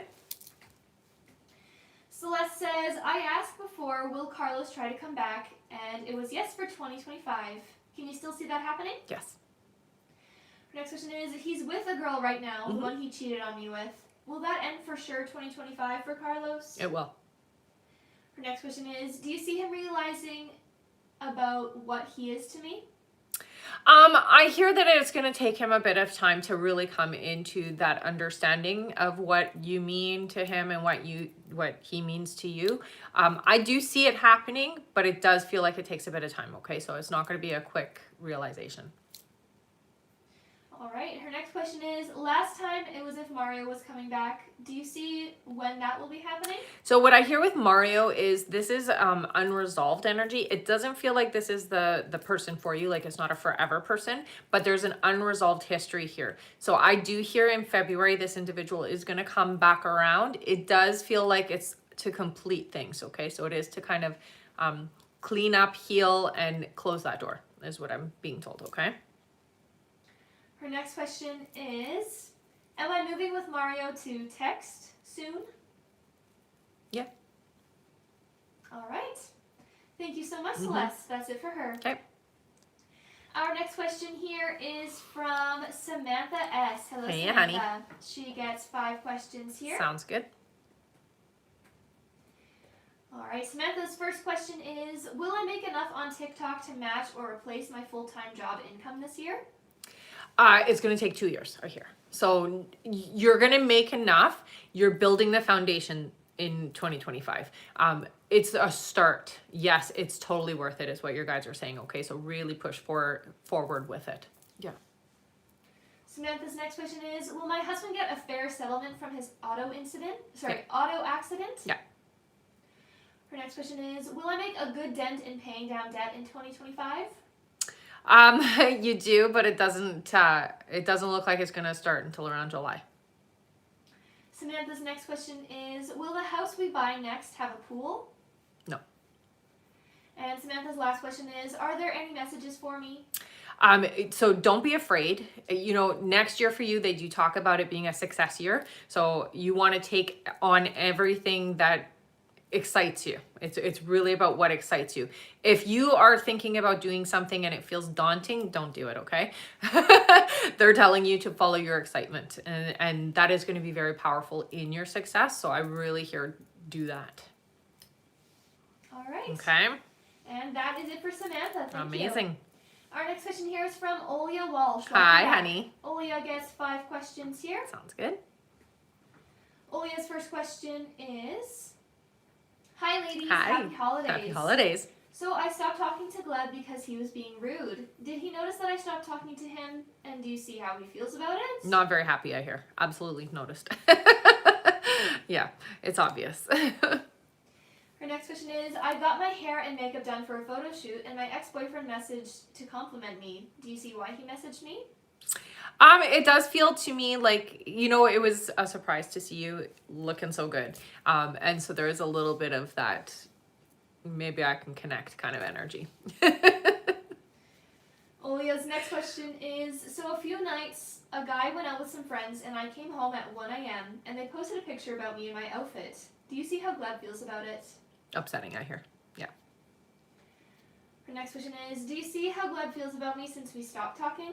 Celeste says, I asked before, will Carlos try to come back? And it was yes for 2025. Can you still see that happening? Yes. Her next question is, he's with a girl right now, the one he cheated on me with. Will that end for sure 2025 for Carlos? It will. Her next question is, do you see him realizing about what he is to me? I hear that it's going to take him a bit of time to really come into that understanding of what you mean to him and what he means to you. I do see it happening, but it does feel like it takes a bit of time, okay? So it's not going to be a quick realization. All right, her next question is, last time it was if Mario was coming back. Do you see when that will be happening? So what I hear with Mario is this is unresolved energy. It doesn't feel like this is the person for you, like it's not a forever person, but there's an unresolved history here. So I do hear in February this individual is going to come back around. It does feel like it's to complete things, okay? So it is to kind of clean up, heal, and close that door is what I'm being told, okay? Her next question is, am I moving with Mario to text soon? Yeah. All right. Thank you so much, Celeste. That's it for her. Okay. Our next question here is from Samantha S. Hello, hey, Samantha. Honey. She gets 5 questions here. Sounds good. All right, Samantha's first question is, will I make enough on TikTok to match or replace my full-time job income this year? It's going to take 2 years, I hear. So you're going to make enough. You're building the foundation in 2025. It's a start. Yes, it's totally worth it, is what your guys are saying. Okay, so really push forward with it. Yeah. Samantha's next question is, will my husband get a fair settlement from his auto accident? Yeah. Her next question is, will I make a good dent in paying down debt in 2025? You do, but it doesn't look like it's going to start until around July. Samantha's next question is, will the house we buy next have a pool? No. And Samantha's last question is, are there any messages for me? So don't be afraid. You know, next year for you, they do talk about it being a success year. So you want to take on everything that excites you. It's really about what excites you. If you are thinking about doing something and it feels daunting, don't do it, okay? They're telling you to follow your excitement, and that is going to be very powerful in your success. So I really hear do that. All right. Okay. And that is it for Samantha. Thank Amazing. you. Our next question here is from Olia Walsh. Hi, honey. Olia gets 5 questions here. Sounds good. Olia's first question is, hi ladies, Hi. happy holidays. Happy holidays. So I stopped talking to Gleb because he was being rude. Did he notice that I stopped talking to him? And do you see how he feels about it? Not very happy, I hear. Absolutely noticed. Yeah, it's obvious. Her next question is, I got my hair and makeup done for a photo shoot and my ex-boyfriend messaged to compliment me. Do you see why he messaged me? It does feel to me like, you know, it was a surprise to see you looking so good. And so there is a little bit of that, maybe I can connect kind of energy. Olia's next question is, so a few nights, a guy went out with some friends and I came home at 1 a.m. and they posted a picture about me in my outfit. Do you see how Gleb feels about it? Upsetting, I hear. Yeah. Her next question is, do you see how Gleb feels about me since we stopped talking?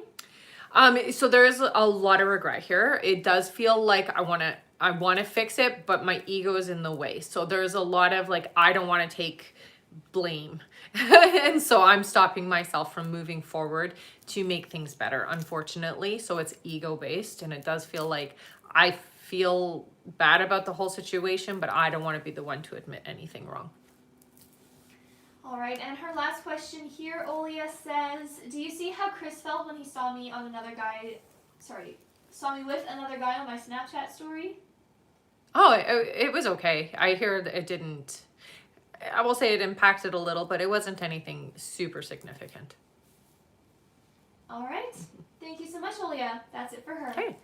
So there is a lot of regret here. It does feel like I want to fix it, but my ego is in the way. So there's a lot of like, I don't want to take blame. And so I'm stopping myself from moving forward to make things better, unfortunately. So it's ego based, and it does feel like I feel bad about the whole situation, but I don't want to be the one to admit anything wrong. All right, and her last question here, Olia says, do you see how Chris felt when he saw me with another guy on my Snapchat story? Oh, it was okay. I hear that it didn't, I will say it impacted a little, but it wasn't anything super significant. All right, thank you so much, Olia. That's it for her. Okay.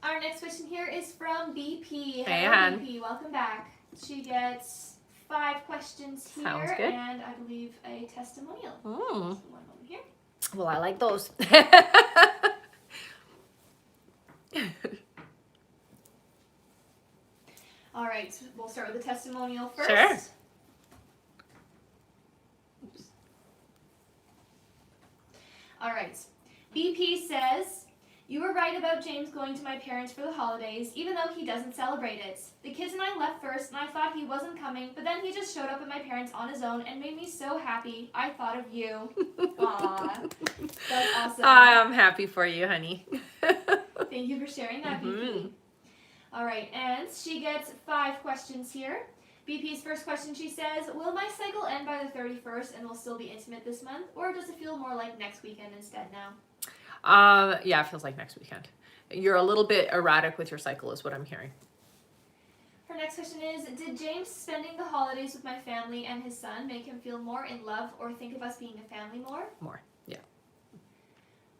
Our next question here is from BP. Hey, Hello, Han. BP. Welcome back. She gets 5 questions here. Sounds good. And I believe a testimonial. Mm. So 1 moment here. Well, I like those. All right, we'll start with the testimonial first. Sure. Oops. All right. BP says, you were right about James going to my parents for the holidays, even though he doesn't celebrate it. The kids and I left first, and I thought he wasn't coming, but then he just showed up at my parents on his own and made me so happy. I thought of you. Aww. That's awesome. I'm happy for you, honey. Thank you for sharing that, BP. All right, and she gets 5 questions here. BP's first question, she says, will my cycle end by the 31st and we'll still be intimate this month, or does it feel more like next weekend instead now? Yeah, it feels like next weekend. You're a little bit erratic with your cycle is what I'm hearing. Her next question is, did James spending the holidays with my family and his son make him feel more in love or think of us being a family more? More, yeah.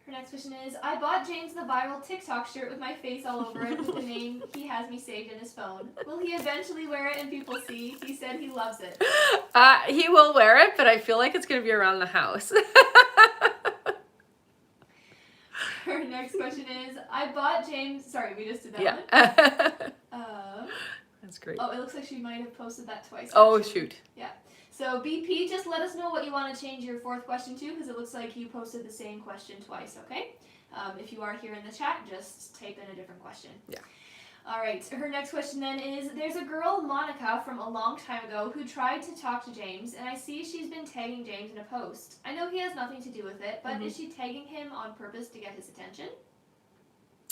Her next question is, I bought James the viral TikTok shirt with my face all over it with the name he has me saved in his phone. Will he eventually wear it and people see? He said he loves it. He will wear it, but I feel like it's going to be around the house. Her next question is, I bought James, sorry, we just did that one. Yeah. That's great. Oh, it looks like she might have posted that twice. Oh, actually. shoot. Yeah. So BP, just let us know what you want to change your 4th question to, because it looks like you posted the same question twice, okay? If you are here in the chat, just type in a different question. Yeah. All right, her next question then is, there's a girl, Monica, from a long time ago who tried to talk to James, and I see she's been tagging James in a post. I know he has nothing to do with it, but is she tagging him on purpose to get his attention?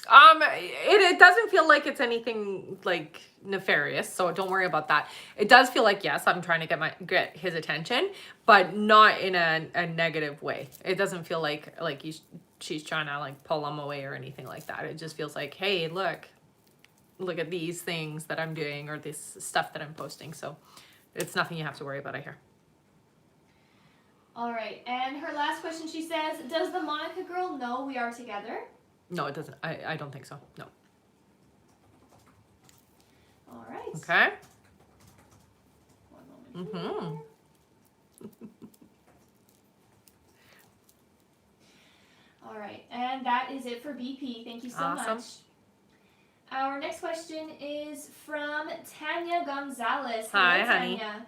It doesn't feel like it's anything like nefarious, so don't worry about that. It does feel like, yes, I'm trying to get his attention, but not in a negative way. It doesn't feel like she's trying to like pull him away or anything like that. It just feels like, hey, look at these things that I'm doing or this stuff that I'm posting. So it's nothing you have to worry about, I hear. All right, and her last question, she says, does the Monica girl know we are together? No, it doesn't. I don't think so. No. All right. Okay. One moment. All right, and that is it for BP. Thank you so much. Our next question is from Tanya Gonzalez. Hi, Hello, honey. Tanya.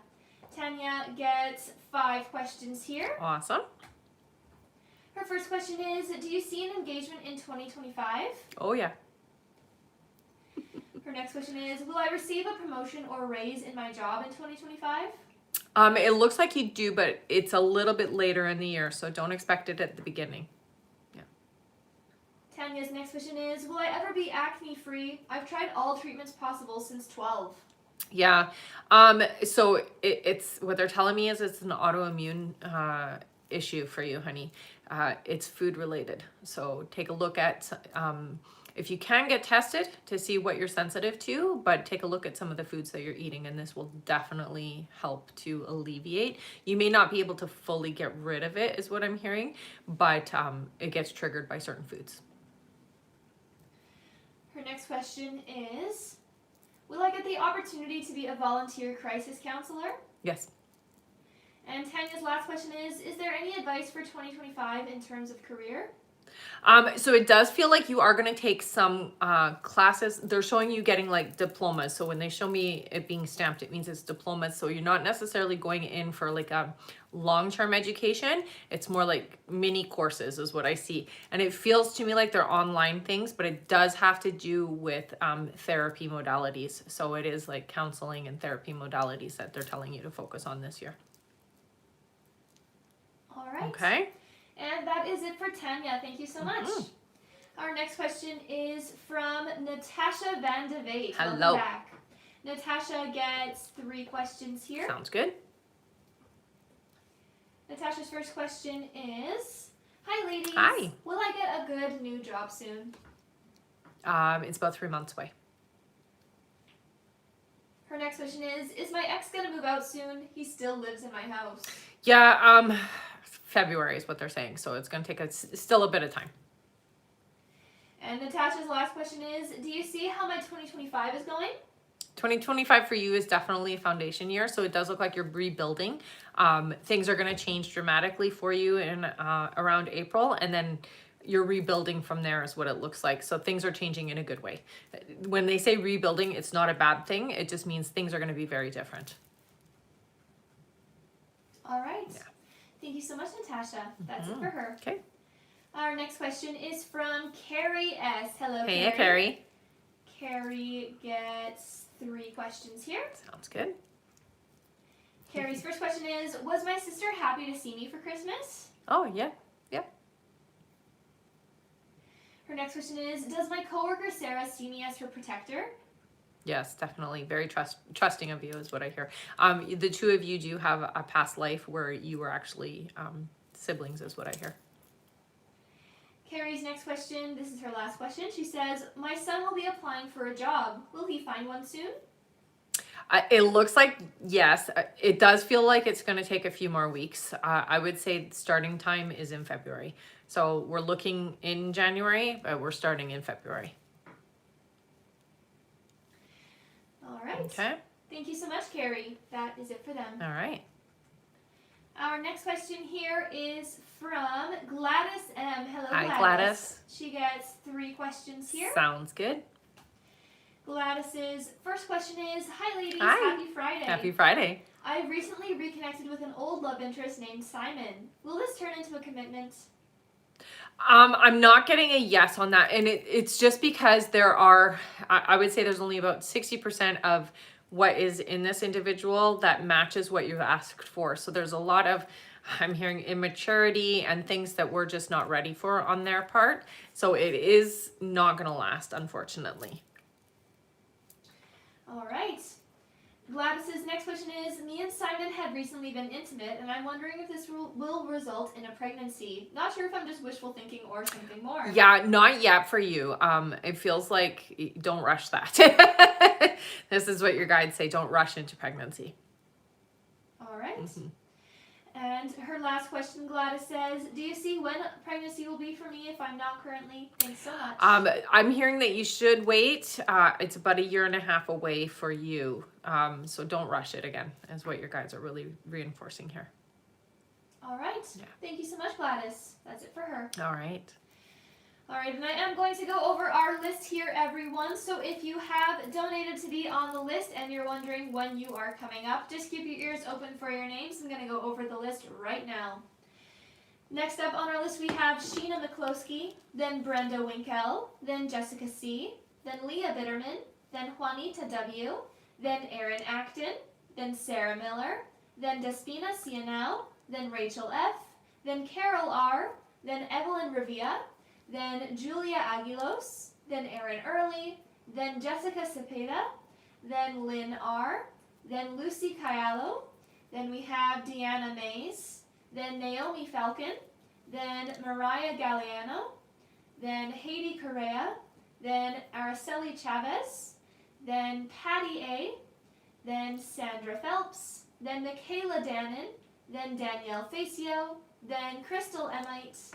Tanya gets 5 questions here. Awesome. Her first question is, do you see an engagement in 2025? Oh, yeah. Her next question is, will I receive a promotion or raise in my job in 2025? It looks like you do, but it's a little bit later in the year, so don't expect it at the beginning. Yeah. Tanya's next question is, will I ever be acne free? I've tried all treatments possible since 12. Yeah. So it's what they're telling me is it's an autoimmune issue for you, honey. It's food related. So take a look at if you can get tested to see what you're sensitive to, but take a look at some of the foods that you're eating, and this will definitely help to alleviate. You may not be able to fully get rid of it, is what I'm hearing, but it gets triggered by certain foods. Her next question is, will I get the opportunity to be a volunteer crisis counselor? Yes. And Tanya's last question is there any advice for 2025 in terms of career? So it does feel like you are going to take some classes. They're showing you getting like diplomas. So when they show me it being stamped, it means it's diplomas. So you're not necessarily going in for like a long-term education. It's more like mini courses is what I see. And it feels to me like they're online things, but it does have to do with therapy modalities. So it is like counseling and therapy modalities that they're telling you to focus on this year. All right. Okay. And that is it for Tanya. Thank you so much. Our next question is from Natasha Van de Veit. Hello. Welcome back. Natasha gets 3 questions here. Sounds good. Natasha's first question is, hi ladies. Hi. Will I get a good new job soon? It's about 3 months away. Her next question is my ex gonna move out soon? He still lives in my house. Yeah, February is what they're saying, so it's going to take still a bit of time. And Natasha's last question is, do you see how my 2025 is going? 2025 for you is definitely a foundation year, so it does look like you're rebuilding. Things are going to change dramatically for you in around April, and then you're rebuilding from there is what it looks like. So things are changing in a good way. When they say rebuilding, it's not a bad thing. It just means things are going to be very different. All right. Yeah. Thank you so much, Natasha. That's it for her. Okay. Our next question is from Carrie S. Hello, Hey, Carrie. Carrie gets 3 questions here. Sounds good. Carrie's first question is, was my sister happy to see me for Christmas? Oh, yeah. Yep. Her next question is, does my coworker Sarah see me as her protector? Yes, definitely. Very trusting of you is what I hear. The 2 of you do have a past life where you were actually siblings is what I hear. Carrie's next question, this is her last question. She says, my son will be applying for a job. Will he find one soon? It looks like, yes. It does feel like it's going to take a few more weeks. I would say starting time is in February. So we're looking in January, but we're starting in February. All right. Okay. Thank you so much, Carrie. That is it for them. All right. Our next question here is from Gladys M. Hello, Hi, Gladys. She gets 3 questions here. Sounds good. Gladys's first question is, hi ladies, Hi. happy Friday. Happy Friday. I've recently reconnected with an old love interest named Simon. Will this turn into a commitment? I'm not getting a yes on that. And it's just because there are, I would say there's only about 60% of what is in this individual that matches what you've asked for. So there's a lot of, I'm hearing immaturity and things that we're just not ready for on their part. So it is not going to last, unfortunately. All right. Gladys's next question is, me and Simon have recently been intimate, and I'm wondering if this will result in a pregnancy. Not sure if I'm just wishful thinking or something more. Yeah, not yet for you. It feels like don't rush that. This is what your guides say, don't rush into pregnancy. All right. And her last question, Gladys says, do you see when pregnancy will be for me if I'm not currently? Thanks so much. I'm hearing that you should wait. It's about 1.5 years away for you. So don't rush it again, is what your guides are really reinforcing here. All right. Yeah. Thank you so much, Gladys. That's it for her. All right. All right, and I am going to go over our list here, everyone. So if you have donated to be on the list and you're wondering when you are coming up, just keep your ears open for your names. I'm going to go over the list right now. Next up on our list, we have Sheena McCloskey, then Brenda Winkell, then Jessica C., then Leah Bitterman, then Juanita W., then Erin Acton, then Sarah Miller, then Despina Cianao, then Rachel F., then Carol R., then Evelyn Revia, then Julia Aguilos, then Erin Early, then Jessica Cepeda, then Lynn R., then Lucy Cayalo, then we have Deanna Mays, then Naomi Falcon, then Mariah Galliano, then Haiti Correa, then Araceli Chavez, then Patty A., then Sandra Phelps, then Michaela Dannon, then Danielle Facio, then Crystal Emite,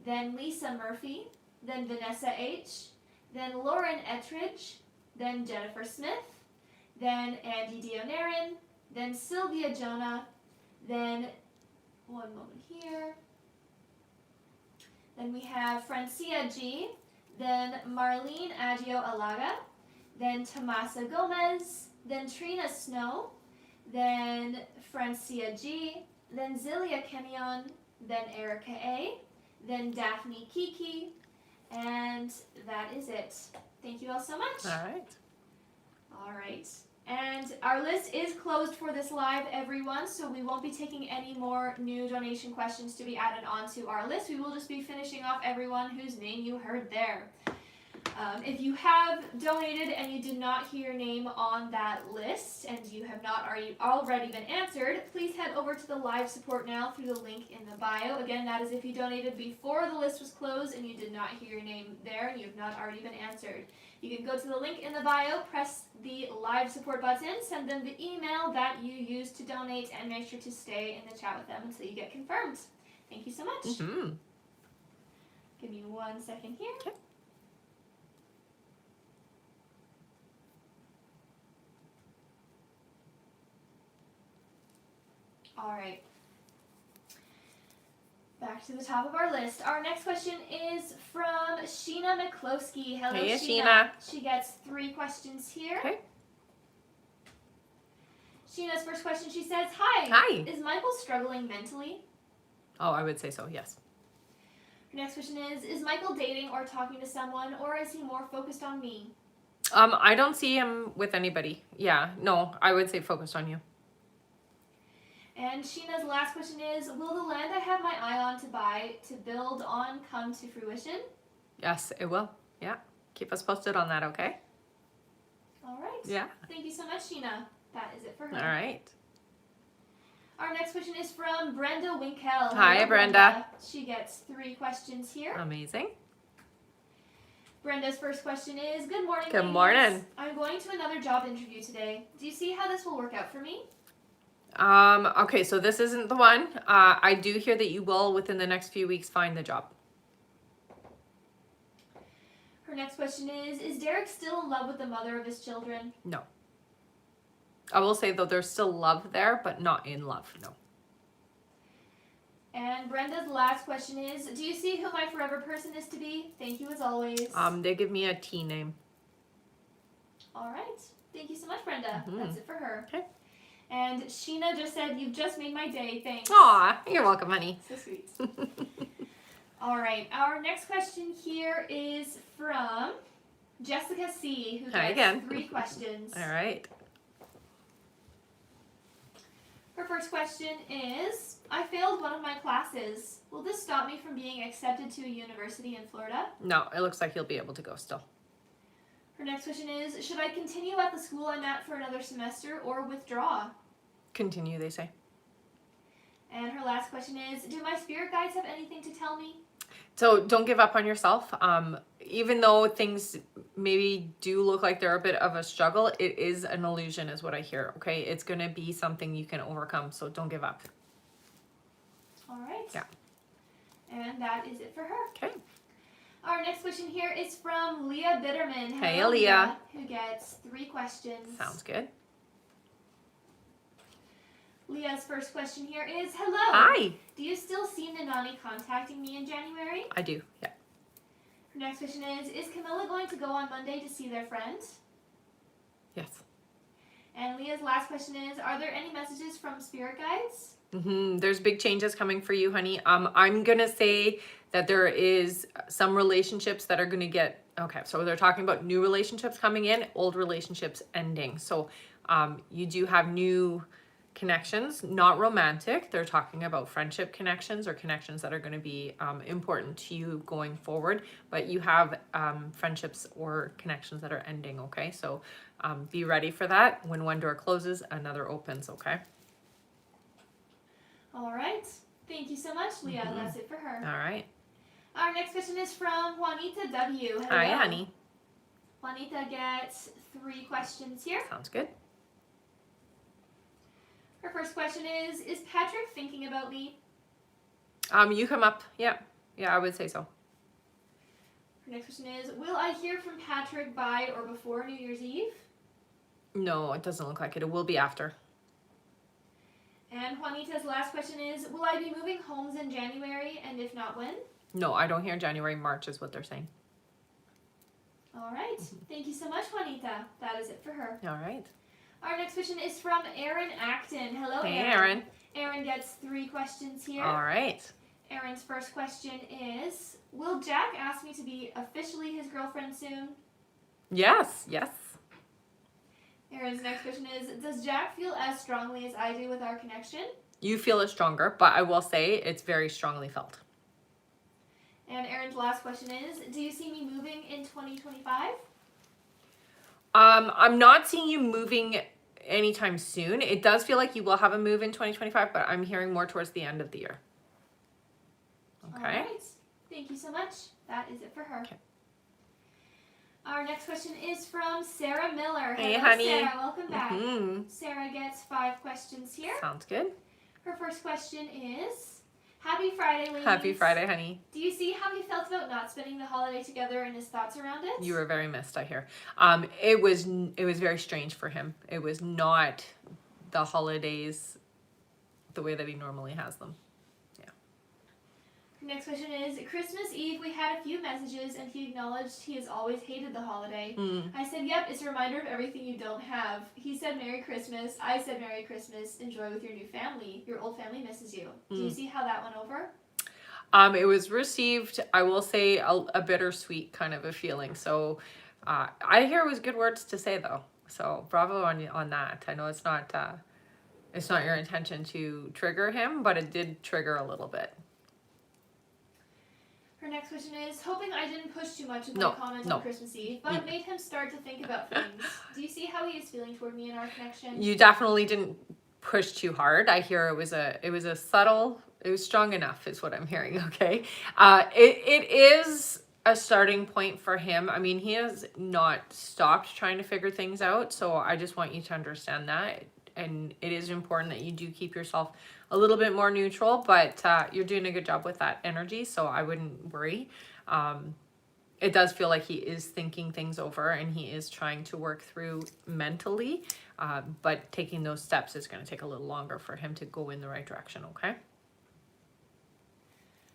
then Lisa Murphy, then Vanessa H., then Lauren Ettridge, then Jennifer Smith, then Andy Dionarin, then Sylvia Jonah, then, one moment here, then we have Francia G., then Marlene Aggio Alaga, then Tomasa Gomez, then Trina Snow, then Francia G., then Zilia Kenyon, then Erica A., then Daphne Kiki, and that is it. Thank you all so much. All right. All right. And our list is closed for this live, everyone, so we won't be taking any more new donation questions to be added onto our list. We will just be finishing off everyone whose name you heard there. If you have donated and you did not hear your name on that list and you have not already been answered, please head over to the live support now through the link in the bio. Again, that is if you donated before the list was closed and you did not hear your name there and you have not already been answered. You can go to the link in the bio, press the live support button, send them the email that you used to donate, and make sure to stay in the chat with them until you get confirmed. Thank you so much. Give me 1 second here. Okay. All right. Back to the top of our list. Our next question is from Sheena McCloskey. Hello, Hey, Sheena. She gets 3 questions here. Okay. Sheena's first question, she says, Hi. Hi. Is Michael struggling mentally? Oh, I would say so, yes. Her next question is Michael dating or talking to someone, or is he more focused on me? I don't see him with anybody. Yeah, no, I would say focused on you. And Sheena's last question is, will the land I have my eye on to buy, to build on, come to fruition? Yes, it will. Yeah. Keep us posted on that, okay? All right. Yeah. Thank you so much, Sheena. That is it for her. All right. Our next question is from Brenda Winkell. Hi, Hello, Brenda. She gets 3 questions here. Amazing. Brenda's first question is, good morning, Good ladies. morning. I'm going to another job interview today. Do you see how this will work out for me? Okay, so this isn't the one. I do hear that you will, within the next few weeks, find the job. Her next question is Derek still in love with the mother of his children? No. I will say, though, there's still love there, but not in love, no. And Brenda's last question is, do you see who my forever person is to be? Thank you as always. They give me a T name. All right. Thank you so much, Brenda. That's it for her. Okay. And Sheena just said, you've just made my day. Thanks. Aw, you're welcome, honey. So sweet. All right, our next question here is from Jessica C, who Hi gets again. 3 questions. All right. Her first question is, I failed one of my classes. Will this stop me from being accepted to a university in Florida? No, it looks like you'll be able to go still. Her next question is, should I continue at the school I'm at for another semester or withdraw? Continue, they say. And her last question is, do my spirit guides have anything to tell me? So don't give up on yourself. Even though things maybe do look like they're a bit of a struggle, it is an illusion is what I hear, okay? It's going to be something you can overcome, so don't give up. All right. Yeah. And that is it for her. Okay. Our next question here is from Leah Bitterman. Hey, Hello, Leah. Who gets 3 questions. Sounds good. Leah's first question here is, hello. Hi. Do you still see Nanani contacting me in January? I do, yeah. Her next question is Camilla going to go on Monday to see their friend? Yes. And Leah's last question is, are there any messages from spirit guides? There's big changes coming for you, honey. I'm going to say that there is some relationships that are going to get, okay, so they're talking about new relationships coming in, old relationships ending. So you do have new connections, not romantic. They're talking about friendship connections or connections that are going to be important to you going forward. But you have friendships or connections that are ending, okay? So be ready for that. When one door closes, another opens, okay? All right. Thank you so much, Leah. That's it for her. All right. Our next question is from Juanita W. Hello. Hi, honey. Juanita gets 3 questions here. Sounds good. Her first question is Patrick thinking about me? You come up. Yeah, I would say so. Her next question is, will I hear from Patrick by or before New Year's Eve? No, it doesn't look like it. It will be after. And Juanita's last question is, will I be moving homes in January, and if not, when? No, I don't hear January, March is what they're saying. All right. Thank you so much, Juanita. That is it for her. All right. Our next question is from Erin Acton. Hello, Hey, Erin. Erin. Erin gets 3 questions here. All right. Erin's first question is, will Jack ask me to be officially his girlfriend soon? Yes. Erin's next question is, does Jack feel as strongly as I do with our connection? You feel it stronger, but I will say it's very strongly felt. And Erin's last question is, do you see me moving in 2025? I'm not seeing you moving anytime soon. It does feel like you will have a move in 2025, but I'm hearing more towards the end of the year. Okay. All right. Thank you so much. That is it for her. Okay. Our next question is from Sarah Miller. Hey, Hello, honey. Sarah. Welcome back. Mm-hmm. Sarah gets 5 questions here. Sounds good. Her first question is, happy Friday, ladies. Happy Friday, honey. Do you see how he felt about not spending the holiday together and his thoughts around it? You were very missed, I hear. It was very strange for him. It was not the holidays the way that he normally has them. Next question is, Christmas Eve we had a few messages and he acknowledged he has always hated the holiday. I said, yep, it's a reminder of everything you don't have. He said Merry Christmas. I said Merry Christmas. Enjoy with your new family. Your old family misses you. Do you see how that went over? It was received, I will say, a bittersweet kind of a feeling. So I hear it was good words to say, though. So bravo on that. I know it's not your intention to trigger him, but it did trigger a little bit. Her next question is, hoping I didn't push too much with my comment on Christmas Eve, but made him start to think about things. Do you see how he is feeling toward me in our connection? You definitely didn't push too hard. I hear it was a subtle, it was strong enough is what I'm hearing, okay? It is a starting point for him. I mean, he has not stopped trying to figure things out, so I just want you to understand that. And it is important that you do keep yourself a little bit more neutral, but you're doing a good job with that energy, so I wouldn't worry. It does feel like he is thinking things over and he is trying to work through mentally, but taking those steps is going to take a little longer for him to go in the right direction, okay?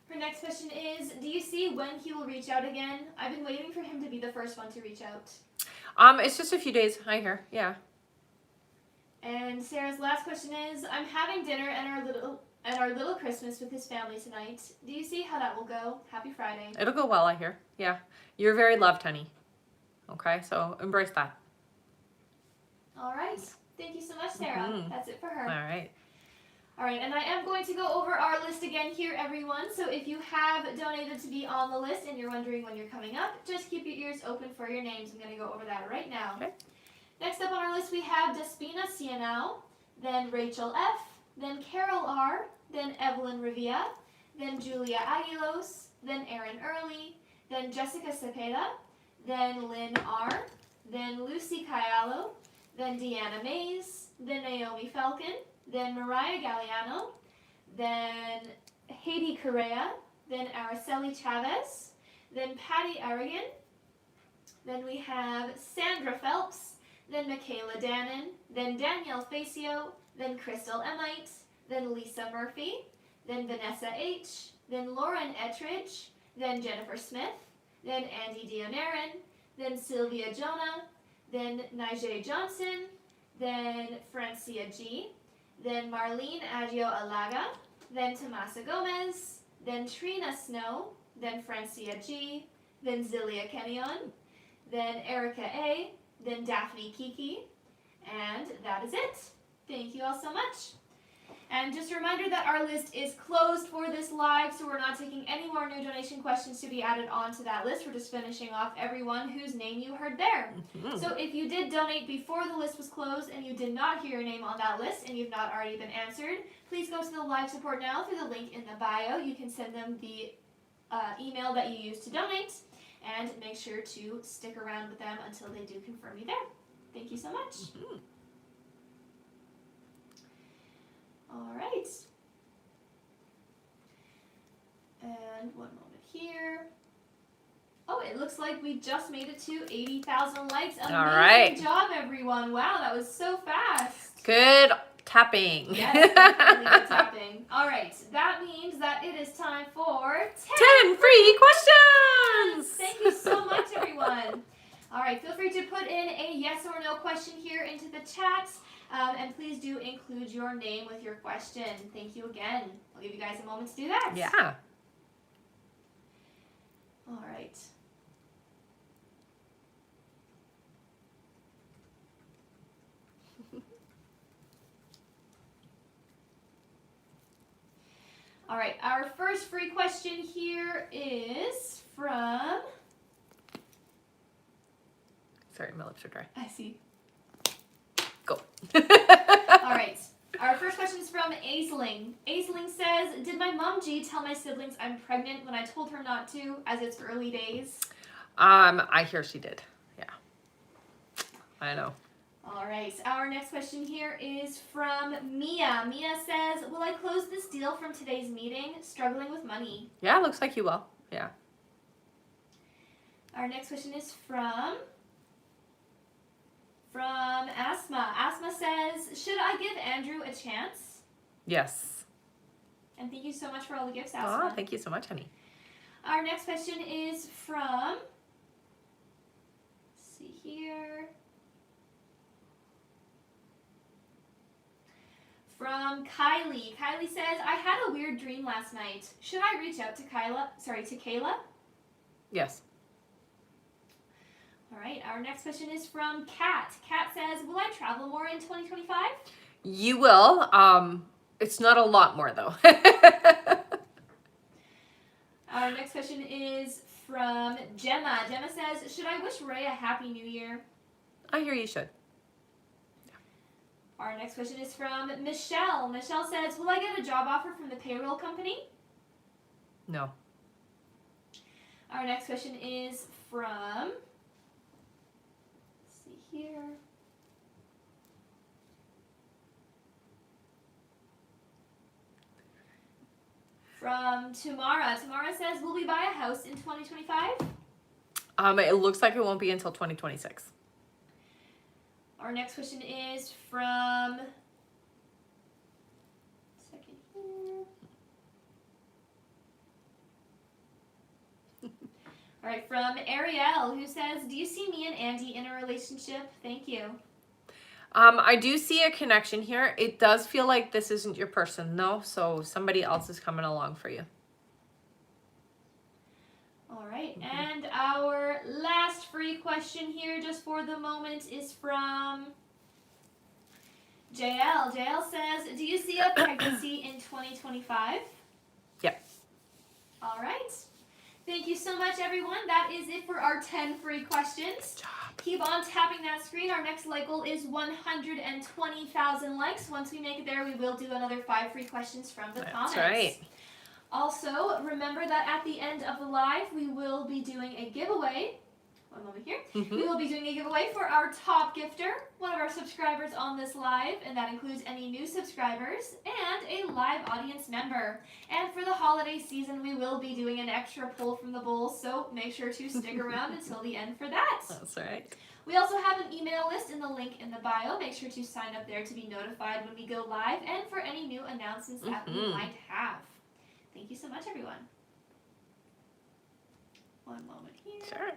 Her next question is, do you see when he will reach out again? I've been waiting for him to be the first one to reach out. It's just a few days, I hear, yeah. And Sarah's last question is, I'm having dinner and our little Christmas with his family tonight. Do you see how that will go? Happy Friday. It'll go well, I hear. Yeah. You're very loved, honey. Okay, so embrace that. All right. Thank you so much, Sarah. That's it for her. All right. All right, and I am going to go over our list again here, everyone. So if you have donated to be on the list and you're wondering when you're coming up, just keep your ears open for your names. I'm going to go over that right now. Okay. Next up on our list, we have Despina Cianao, then Rachel F., then Carol R., then Evelyn Rivia, then Julia Aguilos, then Erin Early, then Jessica Cepeda, then Lynn R., then Lucy Cayalo, then Deanna Mays, then Naomi Falcon, then Mariah Galliano, then Haiti Correa, then Araceli Chavez, then Patty Aragon, then we have Sandra Phelps, then Michaela Dannon, then Danielle Facio, then Crystal Emite, then Lisa Murphy, then Vanessa H., then Lauren Ettridge, then Jennifer Smith, then Andy Dionaran, then Sylvia Jonah, then Nigel Johnson, then Francia G., then Marlene Adio Alaga, then Tomasa Gomez, then Trina Snow, then Francia G., then Zilia Kenyon, then Erica A., then Daphne Kiki, and that is it. Thank you all so much. And just a reminder that our list is closed for this live, so we're not taking any more new donation questions to be added onto that list. We're just finishing off everyone whose name you heard there. So if you did donate before the list was closed and you did not hear your name on that list and you've not already been answered, please go to the live support now through the link in the bio. You can send them the email that you used to donate, and make sure to stick around with them until they do confirm you there. Thank you so much. All right. And one moment here. Oh, it looks like we just made it to 80,000 likes. Amazing All right. job, everyone. Wow, that was so fast. Good tapping. Yes, definitely good tapping. All right, that means that it is time for 10 free questions. Thank you so much, everyone. All right, feel free to put in a yes or no question here into the chat. And please do include your name with your question. Thank you again. I'll give you guys a moment to do that. Yeah. All right. All right, our first free question here is from... Sorry, my lips are dry. I see. Go. All right. Our first question is from Aisling. Aisling says, did my mom G tell my siblings I'm pregnant when I told her not to, as it's early days? I hear she did. Yeah. I know. All right. Our next question here is from Mia. Mia says, will I close this deal from today's meeting? Struggling with money. Yeah, looks like you will. Yeah. Our next question is from Asma. Asma says, should I give Andrew a chance? Yes. And thank you so much for all the gifts, Asma. Oh, thank you so much, honey. Our next question is from, let's see here, from Kylie. Kylie says, I had a weird dream last night. Should I reach out to Kayla? Yes. All right, our next question is from Kat. Kat says, will I travel more in 2025? You will. It's not a lot more, though. Our next question is from Gemma. Gemma says, should I wish Ray a happy new year? I hear you should. Our next question is from Michelle. Michelle says, will I get a job offer from the payroll company? No. Our next question is from, let's see here. From Tamara. Tamara says, will we buy a house in 2025? It looks like it won't be until 2026. Our next question is from, second here. All right, from Ariel, who says, do you see me and Andy in a relationship? Thank you. I do see a connection here. It does feel like this isn't your person though, so somebody else is coming along for you. All right, and our last free question here, just for the moment, is from JL. JL says, do you see a pregnancy in 2025? Yep. All right. Thank you so much, everyone. That is it for our 10 free questions. Keep on tapping that screen. Our next like goal is 120,000 likes. Once we make it there, we will do another 5 free questions from the comments. That's right. Also, remember that at the end of the live, we will be doing a giveaway. One moment here. We will be doing a giveaway for our top gifter, one of our subscribers on this live, and that includes any new subscribers and a live audience member. And for the holiday season, we will be doing an extra pull from the bowl, so make sure to stick around until the end for that. That's right. We also have an email list in the link in the bio. Make sure to sign up there to be notified when we go live and for any new announcements that we might have. Thank you so much, everyone. One moment here. Sure.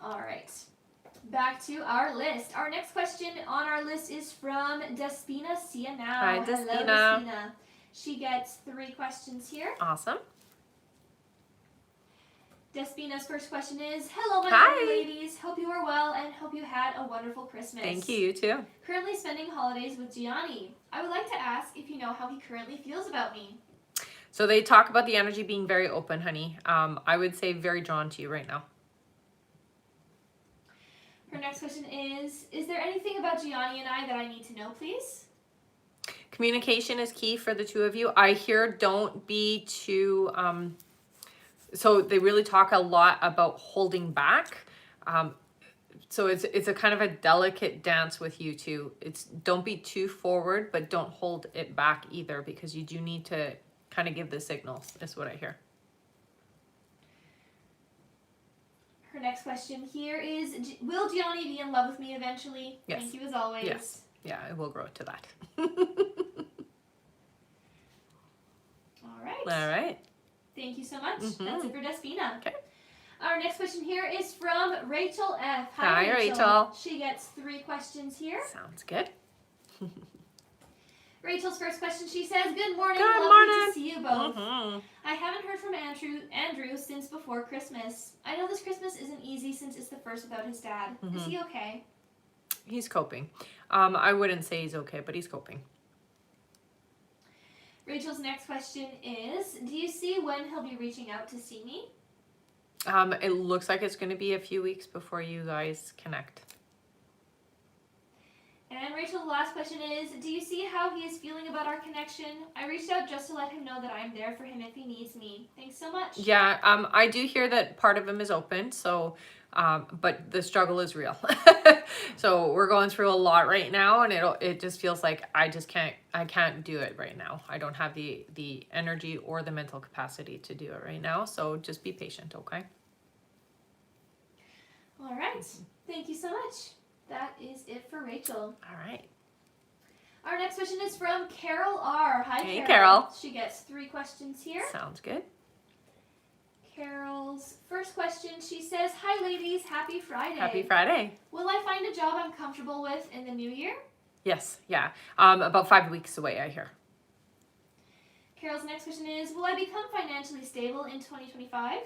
All right, back to our list. Our next question on our list is from Despina Sianao. Hi, Despina. Hello, Despina. She gets 3 questions here. Awesome. Despina's first question is, hello, my Hi. lovely ladies. Hope you are well and hope you had a wonderful Christmas. Thank you, you too. Currently spending holidays with Gianni. I would like to ask if you know how he currently feels about me. So they talk about the energy being very open, honey. I would say very drawn to you right now. Her next question is there anything about Gianni and I that I need to know, please? Communication is key for the two of you. I hear don't be too, so they really talk a lot about holding back. So it's a kind of a delicate dance with you two. It's don't be too forward, but don't hold it back either, because you do need to kind of give the signals, is what I hear. Her next question here is, will Gianni be in love with me eventually? Yes. Thank you as always. Yes. Yeah, it will grow to that. All right. All right. Thank you so much. That's it for Despina. Okay. Our next question here is from Rachel F. Hi, Rachel. She gets 3 questions here. Sounds good. Rachel's first question, she says, good morning. Good Lovely morning. to see you both. I haven't heard from Andrew since before Christmas. I know this Christmas isn't easy since it's the first without his dad. Is he okay? He's coping. I wouldn't say he's okay, but he's coping. Rachel's next question is, do you see when he'll be reaching out to see me? It looks like it's going to be a few weeks before you guys connect. And Rachel, the last question is, do you see how he is feeling about our connection? I reached out just to let him know that I'm there for him if he needs me. Thanks so much. Yeah, I do hear that part of him is open, so, but the struggle is real. So we're going through a lot right now, and it just feels like I can't do it right now. I don't have the energy or the mental capacity to do it right now, so just be patient, okay? All right. Thank you so much. That is it for Rachel. All right. Our next question is from Carol R. Hi, Hey, Carol. Carol. She gets 3 questions here. Sounds good. Carol's first question, she says, hi, ladies. Happy Friday. Happy Friday. Will I find a job I'm comfortable with in the new year? Yes, yeah. About 5 weeks away, I hear. Carol's next question is, will I become financially stable in 2025?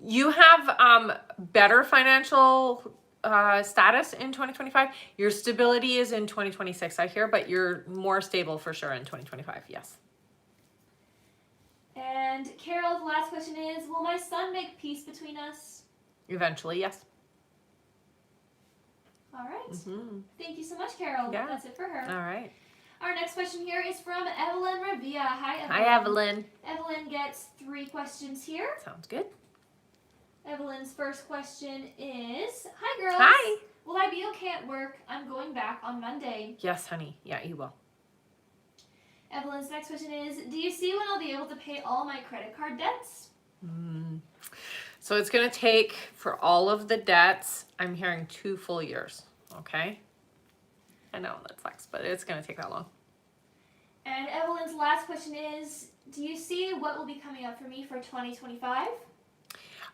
You have better financial status in 2025. Your stability is in 2026, I hear, but you're more stable for sure in 2025, yes. And Carol, the last question is, will my son make peace between us? Eventually, yes. All right. Thank you so much, Carol. Yeah. That's it for her. All right. Our next question here is from Evelyn Revia. Hi, Evelyn. Hi, Evelyn. Evelyn gets 3 questions here. Sounds good. Evelyn's first question is, hi, girls. Hi. Will I be okay at work? I'm going back on Monday. Yes, honey. Yeah, you will. Evelyn's next question is, do you see when I'll be able to pay all my credit card debts? So it's going to take, for all of the debts, I'm hearing 2 full years, okay? I know, that sucks, but it's going to take that long. And Evelyn's last question is, do you see what will be coming up for me for 2025?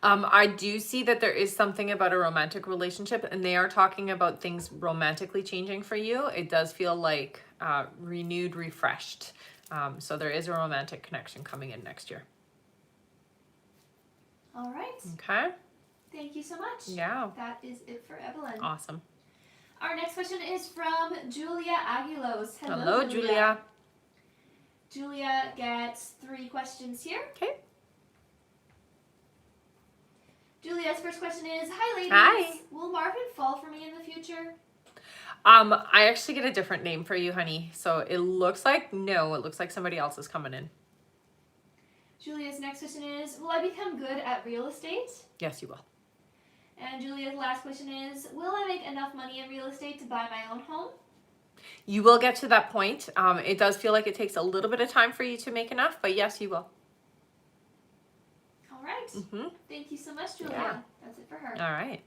I do see that there is something about a romantic relationship, and they are talking about things romantically changing for you. It does feel like renewed, refreshed. So there is a romantic connection coming in next year. All right. Okay. Thank you so much. Yeah. That is it for Evelyn. Awesome. Our next question is from Julia Aguilos. Hello, Julia. Julia gets 3 questions here. Okay. Julia's first question is, hi ladies. Hi. Will Marvin fall for me in the future? I actually get a different name for you, honey. So it looks like, no, it looks like somebody else is coming in. Julia's next question is, will I become good at real estate? Yes, you will. And Julia's last question is, will I make enough money in real estate to buy my own home? You will get to that point. It does feel like it takes a little bit of time for you to make enough, but yes, you will. All right. Mm-hmm. Thank you so much, Julia. Yeah. That's it for her. All right.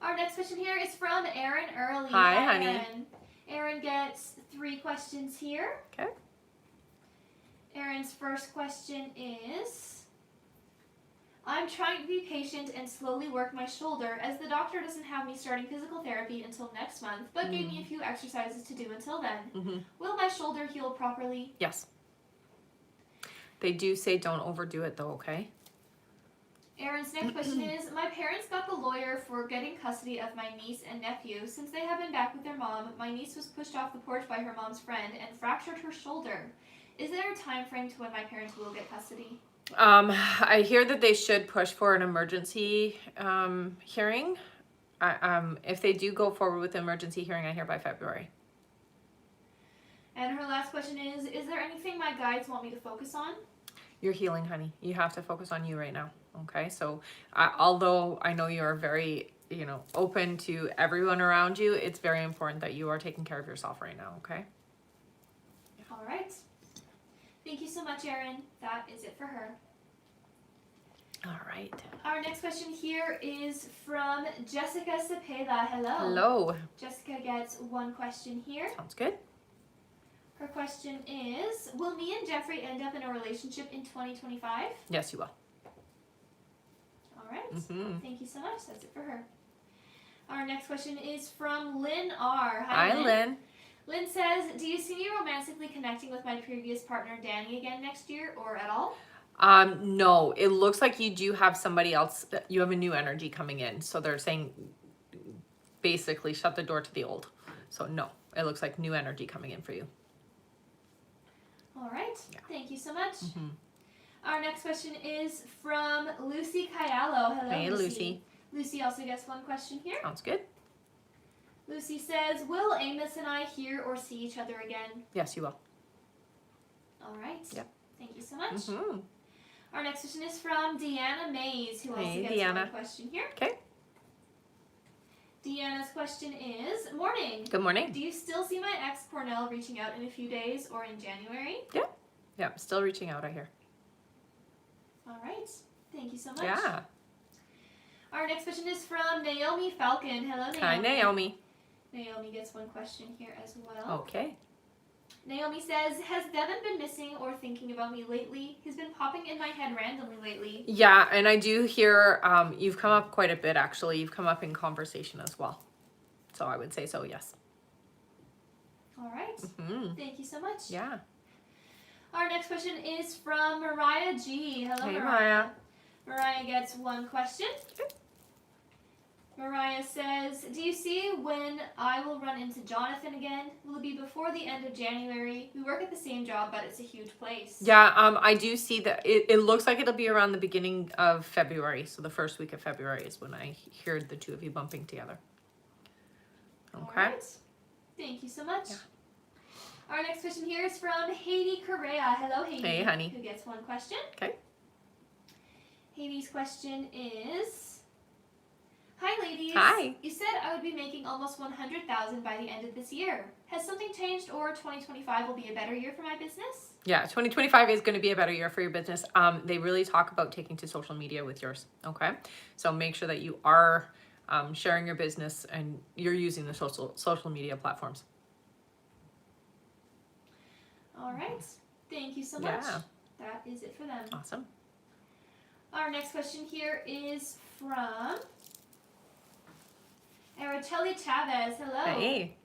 Our next question here is from Erin Early. Hi, honey. Erin. Erin gets 3 questions here. Okay. Erin's first question is, I'm trying to be patient and slowly work my shoulder as the doctor doesn't have me starting physical therapy until next month, but gave me a few exercises to do until then. Mm-hmm. Will my shoulder heal properly? Yes. They do say don't overdo it though, okay? Erin's next question is, my parents got the lawyer for getting custody of my niece and nephew. Since they have been back with their mom, my niece was pushed off the porch by her mom's friend and fractured her shoulder. Is there a time frame to when my parents will get custody? I hear that they should push for an emergency hearing. If they do go forward with the emergency hearing, I hear by February. And her last question is there anything my guides want me to focus on? You're healing, honey. You have to focus on you right now. Okay, so although I know you are very, open to everyone around you, it's very important that you are taking care of yourself right now. Okay. All right. Thank you so much, Erin. That is it for her. All right. Our next question here is from Jessica Cepeda. Hello. Hello. Jessica gets 1 question here. Sounds good. Her question is, will me and Jeffrey end up in a relationship in 2025? Yes, you will. All right. Mm-hmm. Thank you so much. That's it for her. Our next question is from Lynn R. Hi, Lynn. Lynn says, do you see me romantically connecting with my previous partner, Danny, again next year or at all? No, it looks like you do have somebody else. You have a new energy coming in. So they're saying basically shut the door to the old. So no, it looks like new energy coming in for you. All right. Yeah. Thank you so much. Mm-hmm. Our next question is from Lucy Kayalo. Hello, Hey, Lucy. Lucy also gets 1 question here. Sounds good. Lucy says, will Amos and I hear or see each other again? Yes, you will. All right. Yep. Thank you so much. Mm-hmm. Our next question is from Deanna Mays, who also Hey, gets Deanna. 1 question here. Okay. Deanna's question is, morning. Good morning. Do you still see my ex Cornell reaching out in a few days or in January? Yeah, still reaching out, I hear. All right. Thank you so much. Yeah. Our next question is from Naomi Falcon. Hello, Naomi. Hi, Naomi. Naomi gets 1 question here as well. Okay. Naomi says, has Devin been missing or thinking about me lately? He's been popping in my head randomly lately. Yeah, and I do hear you've come up quite a bit, actually. You've come up in conversation as well. So I would say so, yes. All right. Mm-hmm. Thank you so much. Yeah. Our next question is from Mariah G. Hello, Hey, Mariah. Mariah gets 1 question. Okay. Mariah says, do you see when I will run into Jonathan again? Will it be before the end of January? We work at the same job, but it's a huge place. Yeah, I do see that it looks like it'll be around the beginning of February. So the first week of February is when I heard the 2 of you bumping together. Okay. All right. Thank you so much. Yeah. Our next question here is from Haiti Correa. Hello, Haiti. Hey, honey. Who gets 1 question. Okay. Haiti's question is, hi, ladies. Hi. You said I would be making almost $100,000 by the end of this year. Has something changed, or 2025 will be a better year for my business? Yeah, 2025 is going to be a better year for your business. They really talk about taking to social media with yours. Okay. So make sure that you are sharing your business and you're using the social media platforms. All right. Thank you so much. Yeah. That is it for them. Awesome. Our next question here is from Araceli Chavez. Hello. Hey.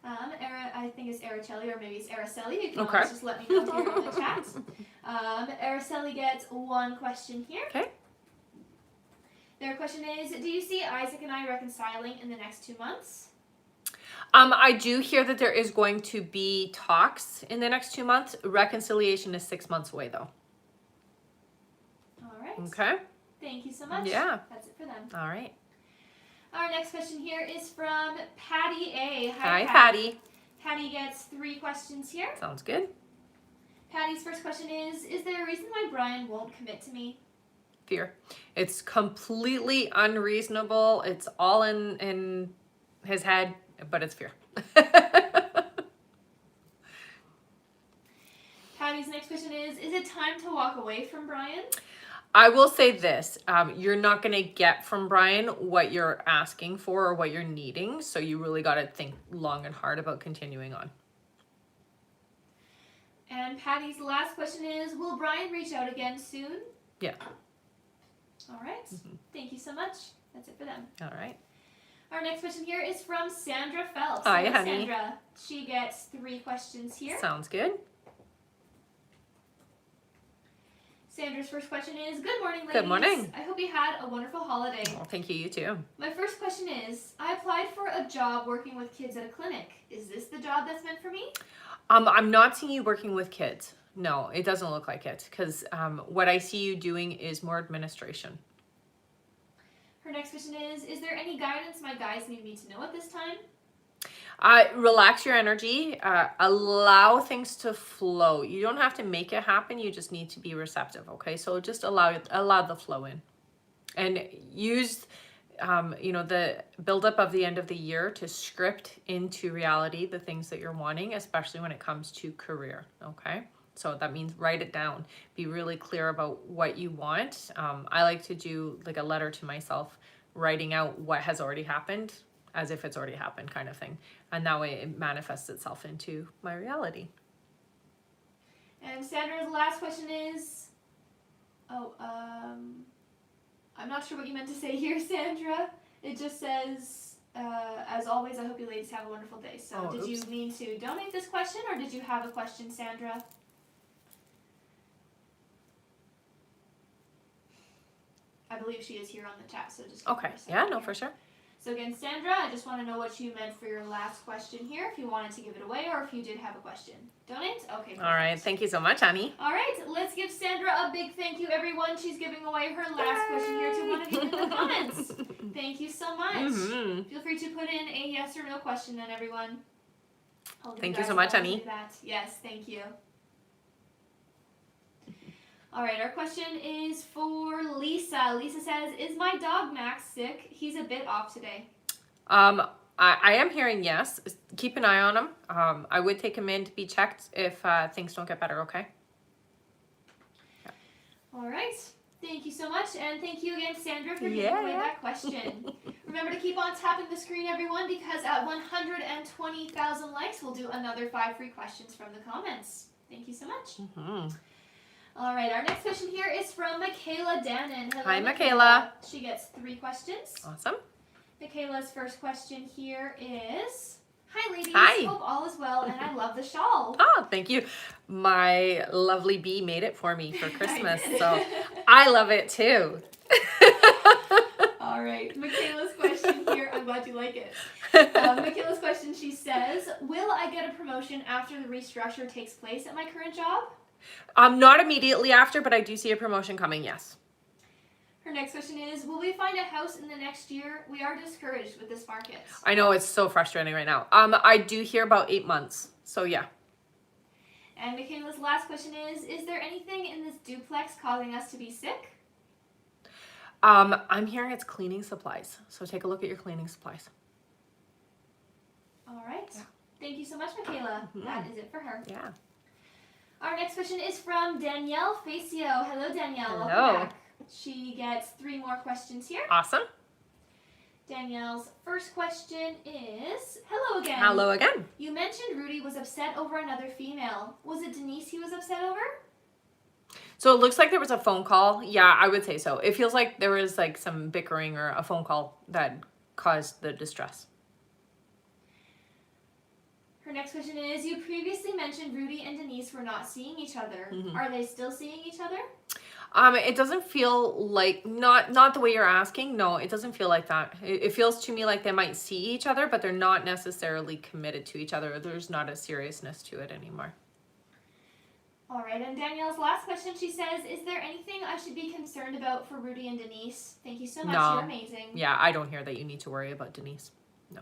I think it's Araceli, or maybe it's Araceli. You can Okay. always just let me know here on the chat. Araceli gets one question here. Okay. Their question is, do you see Isaac and I reconciling in the next 2 months? I do hear that there is going to be talks in the next 2 months. Reconciliation is 6 months away, though. All right. Okay. Thank you so much. Yeah. That's it for them. All right. Our next question here is from Patty A. Hi, Patty. Patty gets 3 questions here. Sounds good. Patty's first question is there a reason why Brian won't commit to me? Fear. It's completely unreasonable. It's all in his head, but it's fear. Patty's next question is it time to walk away from Brian? I will say this, you're not going to get from Brian what you're asking for or what you're needing, so you really got to think long and hard about continuing on. And Patty's last question is, will Brian reach out again soon? Yeah. All right. Mm-hmm. Thank you so much. That's it for them. All right. Our next question here is from Sandra Phelps. Hi, Hello, honey. Sandra. She gets 3 questions here. Sounds good. Sandra's first question is, good morning, ladies. Good morning. I hope you had a wonderful holiday. Oh, thank you. You too. My first question is, I applied for a job working with kids at a clinic. Is this the job that's meant for me? I'm not seeing you working with kids. No, it doesn't look like it, because what I see you doing is more administration. Her next question is there any guidance my guys need me to know at this time? Relax your energy. Allow things to flow. You don't have to make it happen. You just need to be receptive, okay? So just allow the flow in. And use, the buildup of the end of the year to script into reality the things that you're wanting, especially when it comes to career, okay? So that means write it down. Be really clear about what you want. I like to do like a letter to myself, writing out what has already happened as if it's already happened kind of thing. And that way it manifests itself into my reality. And Sandra's last question is, I'm not sure what you meant to say here, Sandra. It just says, as always, I hope you ladies have a wonderful day. So did you mean to donate this question, or did you have a question, Sandra? I believe she is here on the chat, so just Okay. Yeah, no, for sure. So again, Sandra, I just want to know what you meant for your last question here, if you wanted to give it away or if you did have a question. Donate? Okay. Perfect. All right. Thank you so much, Annie. All right. Let's give Sandra a big thank you, everyone. She's giving away her last question here to one of you in the comments. Thank you so much. Mm-hmm. Feel free to put in a yes or no question then, everyone. Thank you so much, Annie. Yes, thank you. All right, our question is for Lisa. Lisa says, is my dog Max sick? He's a bit off today. I am hearing yes. Keep an eye on him. I would take him in to be checked if things don't get better, okay? Yeah. All right. Thank you so much. And thank you again, Sandra, for giving away that question. Remember to keep on tapping the screen, everyone, because at 120,000 likes, we'll do another 5 free questions from the comments. Thank you so much. Mm-hmm. All right, our next question here is from Michaela Dannon. Hello, Hi, Michaela. She gets 3 questions. Awesome. Michaela's first question here is, hi, ladies. Hi. Hope all is well, and I love the shawl. Oh, thank you. My lovely bee made it for me for Christmas, so I love it too. All right, Michaela's question here. I'm glad you like it. Michaela's question, she says, will I get a promotion after the restructure takes place at my current job? Not immediately after, but I do see a promotion coming, yes. Her next question is, will we find a house in the next year? We are discouraged with this market. I know, it's so frustrating right now. I do hear about 8 months, so yeah. And Michaela's last question is there anything in this duplex causing us to be sick? I'm hearing it's cleaning supplies, so take a look at your cleaning supplies. All right. Yeah. Thank you so much, Michaela. Mm-hmm. That is it for her. Yeah. Our next question is from Danielle Facio. Hello, Danielle. Hello. Welcome back. She gets 3 more questions here. Awesome. Danielle's first question is, hello again. Hello again. You mentioned Rudy was upset over another female. Was it Denise he was upset over? So it looks like there was a phone call. Yeah, I would say so. It feels like there was like some bickering or a phone call that caused the distress. Her next question is, you previously mentioned Rudy and Denise were not seeing each other. Are they still seeing each other? It doesn't feel like, not the way you're asking. No, it doesn't feel like that. It feels to me like they might see each other, but they're not necessarily committed to each other. There's not a seriousness to it anymore. All right, and Danielle's last question, she says, is there anything I should be concerned about for Rudy and Denise? Thank you so much, No. you're amazing. Yeah, I don't hear that you need to worry about Denise. No.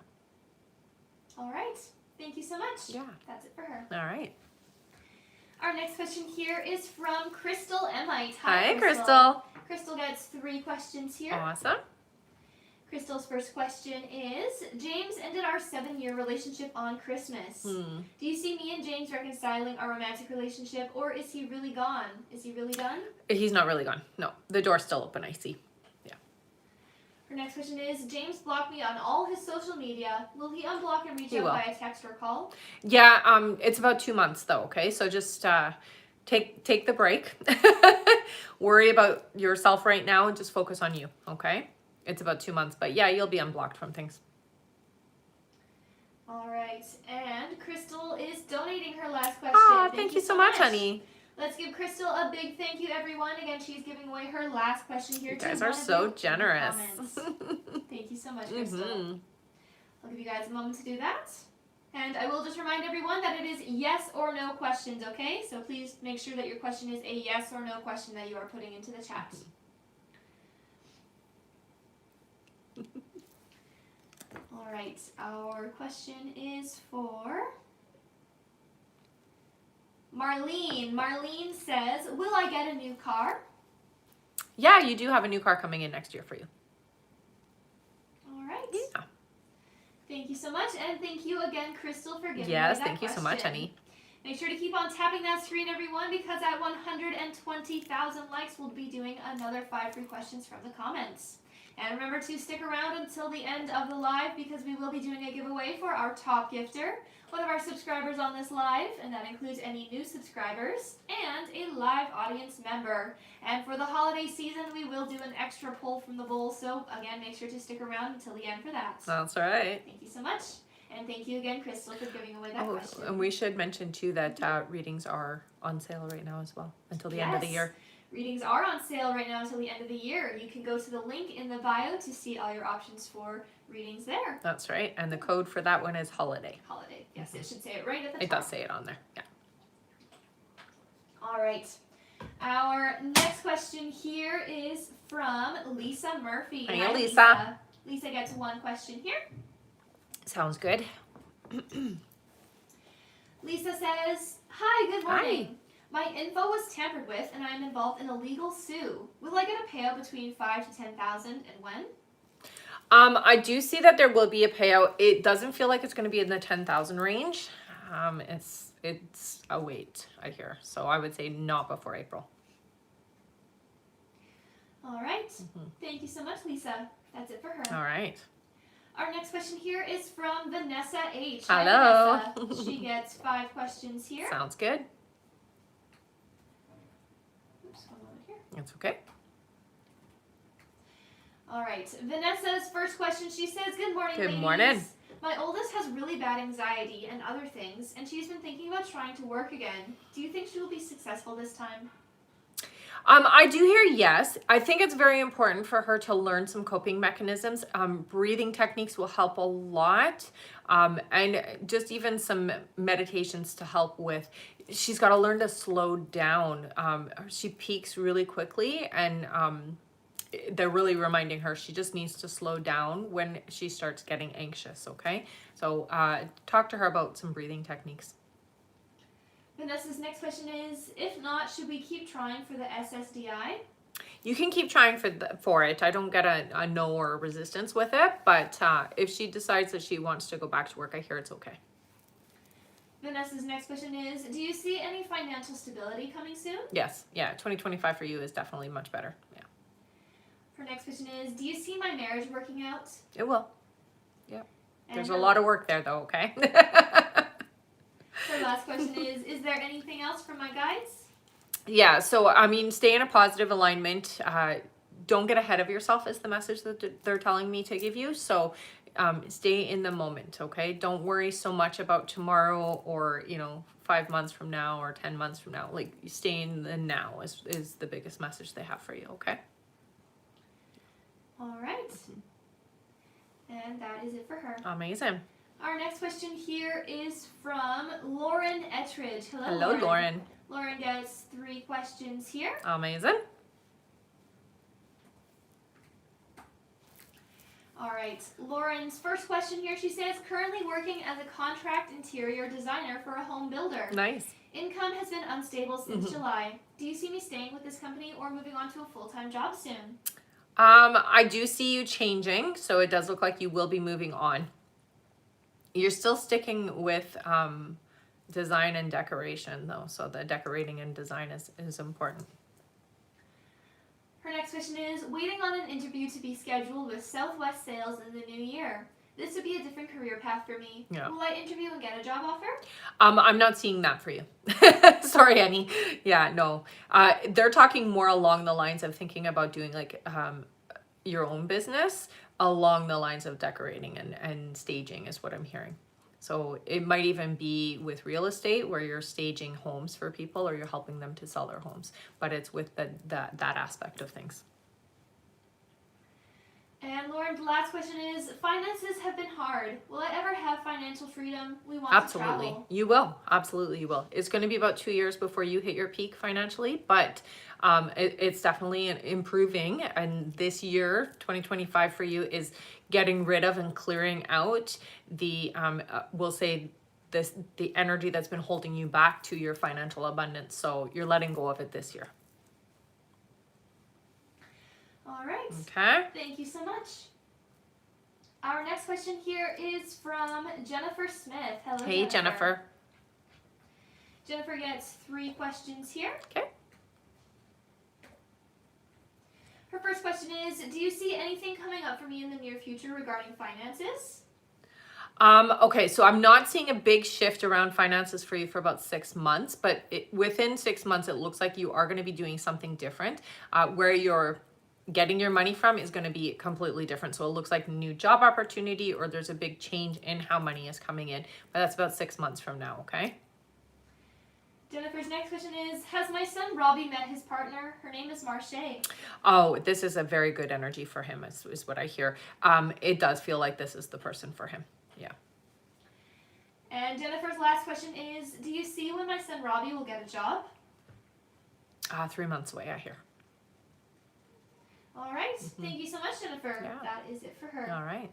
All right, thank you so much. Yeah. That's it for her. All right. Our next question here is from Crystal Emite. Hi, Crystal. Crystal gets 3 questions here. Awesome. Crystal's first question is, James ended our 7-year relationship on Christmas. Do you see me and James reconciling our romantic relationship, or is he really gone? Is he really done? He's not really gone. No, the door's still open, I see. Yeah. Her next question is, James blocked me on all his social media. Will he unblock and reach out via text or call? Yeah, it's about 2 months though, okay? So just take the break. Worry about yourself right now and just focus on you, okay? It's about 2 months, but yeah, you'll be unblocked from things. All right, and Crystal is donating her last question. Oh, thank you so much, honey. Let's give Crystal a big thank you, everyone. Again, she's giving away her last question here. You guys are so generous. Thank you so much, Crystal. I'll give you guys a moment to do that. And I will just remind everyone that it is yes or no questions, okay? So please make sure that your question is a yes or no question that you are putting into the chat. All right, our question is for Marlene. Marlene says, will I get a new car? Yeah, you do have a new car coming in next year for you. All right. Yeah. Thank you so much, and thank you again, Crystal, for giving me Yes, that thank you so much, honey. Make sure to keep on tapping that screen, everyone, because at 120,000 likes, we'll be doing another 5 free questions from the comments. And remember to stick around until the end of the live, because we will be doing a giveaway for our top gifter, one of our subscribers on this live, and that includes any new subscribers, and a live audience member. And for the holiday season, we will do an extra pull from the bowl, so again, make sure to stick around until the end for that. That's right. Thank you so much. And thank you again, Crystal, for giving away that question. And we should mention too that readings are on sale right now as well until the end of the year. Readings are on sale right now until the end of the year. You can go to the link in the bio to see all your options for readings there. That's right. And the code for that one is holiday. Holiday. Yes, it should say it right at the top. It does say it on there. Yeah. All right. Our next question here is from Lisa Murphy. Hi, Lisa. Lisa gets 1 question here. Sounds good. Lisa says, hi, good morning. Hi. My info was tampered with and I am involved in a legal sue. Will I get a payout between $5,000 to $10,000 and when? I do see that there will be a payout. It doesn't feel like it's going to be in the 10,000 range. It's a wait, I hear. So I would say not before April. All right. Thank you so much, Lisa. That's it for her. All right. Our next question here is from Vanessa H. Hello. Hi, Vanessa. She gets 5 questions here. Sounds good. Oops, 1 moment here. That's okay. All right. Vanessa's first question, she says, good morning, Good ladies. morning. My oldest has really bad anxiety and other things, and she's been thinking about trying to work again. Do you think she will be successful this time? I do hear yes. I think it's very important for her to learn some coping mechanisms. Breathing techniques will help a lot. And just even some meditations to help with, she's got to learn to slow down. She peaks really quickly, and they're really reminding her she just needs to slow down when she starts getting anxious, okay? So talk to her about some breathing techniques. Vanessa's next question is, if not, should we keep trying for the SSDI? You can keep trying for it. I don't get a no or a resistance with it, but if she decides that she wants to go back to work, I hear it's okay. Vanessa's next question is, do you see any financial stability coming soon? Yes. Yeah, 2025 for you is definitely much better. Yeah. Her next question is, do you see my marriage working out? It will. Yeah. And There's a lot of work there though, okay? Her last question is there anything else from my guides? Yeah, so I mean, stay in a positive alignment. Don't get ahead of yourself is the message that they're telling me to give you. So stay in the moment, okay? Don't worry so much about tomorrow or, 5 months from now or 10 months from now. Like, stay in the now is the biggest message they have for you, okay? All right. And that is it for her. Amazing. Our next question here is from Lauren Ettridge. Hello, Lauren. Lauren gets 3 questions here. Amazing. All right. Lauren's first question here, she says, currently working as a contract interior designer for a home builder. Nice. Income has been unstable since July. Do you see me staying with this company or moving on to a full-time job soon? I do see you changing, so it does look like you will be moving on. You're still sticking with design and decoration, though, so the decorating and design is important. Her next question is, waiting on an interview to be scheduled with Southwest Sales in the new year. This would be a different career path for me. Yeah. Will I interview and get a job offer? I'm not seeing that for you. Sorry, Annie. Yeah, no. They're talking more along the lines of thinking about doing like your own business along the lines of decorating and staging is what I'm hearing. So it might even be with real estate where you're staging homes for people or you're helping them to sell their homes, but it's with that aspect of things. And Lauren, the last question is, finances have been hard. Will I ever have financial freedom? We want Absolutely. to travel. You will. Absolutely you will. It's going to be about 2 years before you hit your peak financially, but it's definitely improving. And this year, 2025 for you is getting rid of and clearing out the, we'll say, the energy that's been holding you back to your financial abundance. So you're letting go of it this year. All right. Okay. Thank you so much. Our next question here is from Jennifer Smith. Hello, Hey, Jennifer. Jennifer gets 3 questions here. Okay. Her first question is, do you see anything coming up for me in the near future regarding finances? Okay, so I'm not seeing a big shift around finances for you for about 6 months, but within 6 months, it looks like you are going to be doing something different. Where you're getting your money from is going to be completely different. So it looks like a new job opportunity or there's a big change in how money is coming in, but that's about 6 months from now, okay? Jennifer's next question is, has my son Robbie met his partner? Her name is Marche. Oh, this is a very good energy for him is what I hear. It does feel like this is the person for him. Yeah. And Jennifer's last question is, do you see when my son Robbie will get a job? 3 months away, I hear. All right. Thank you so much, Jennifer. Yeah. That is it for her. All right.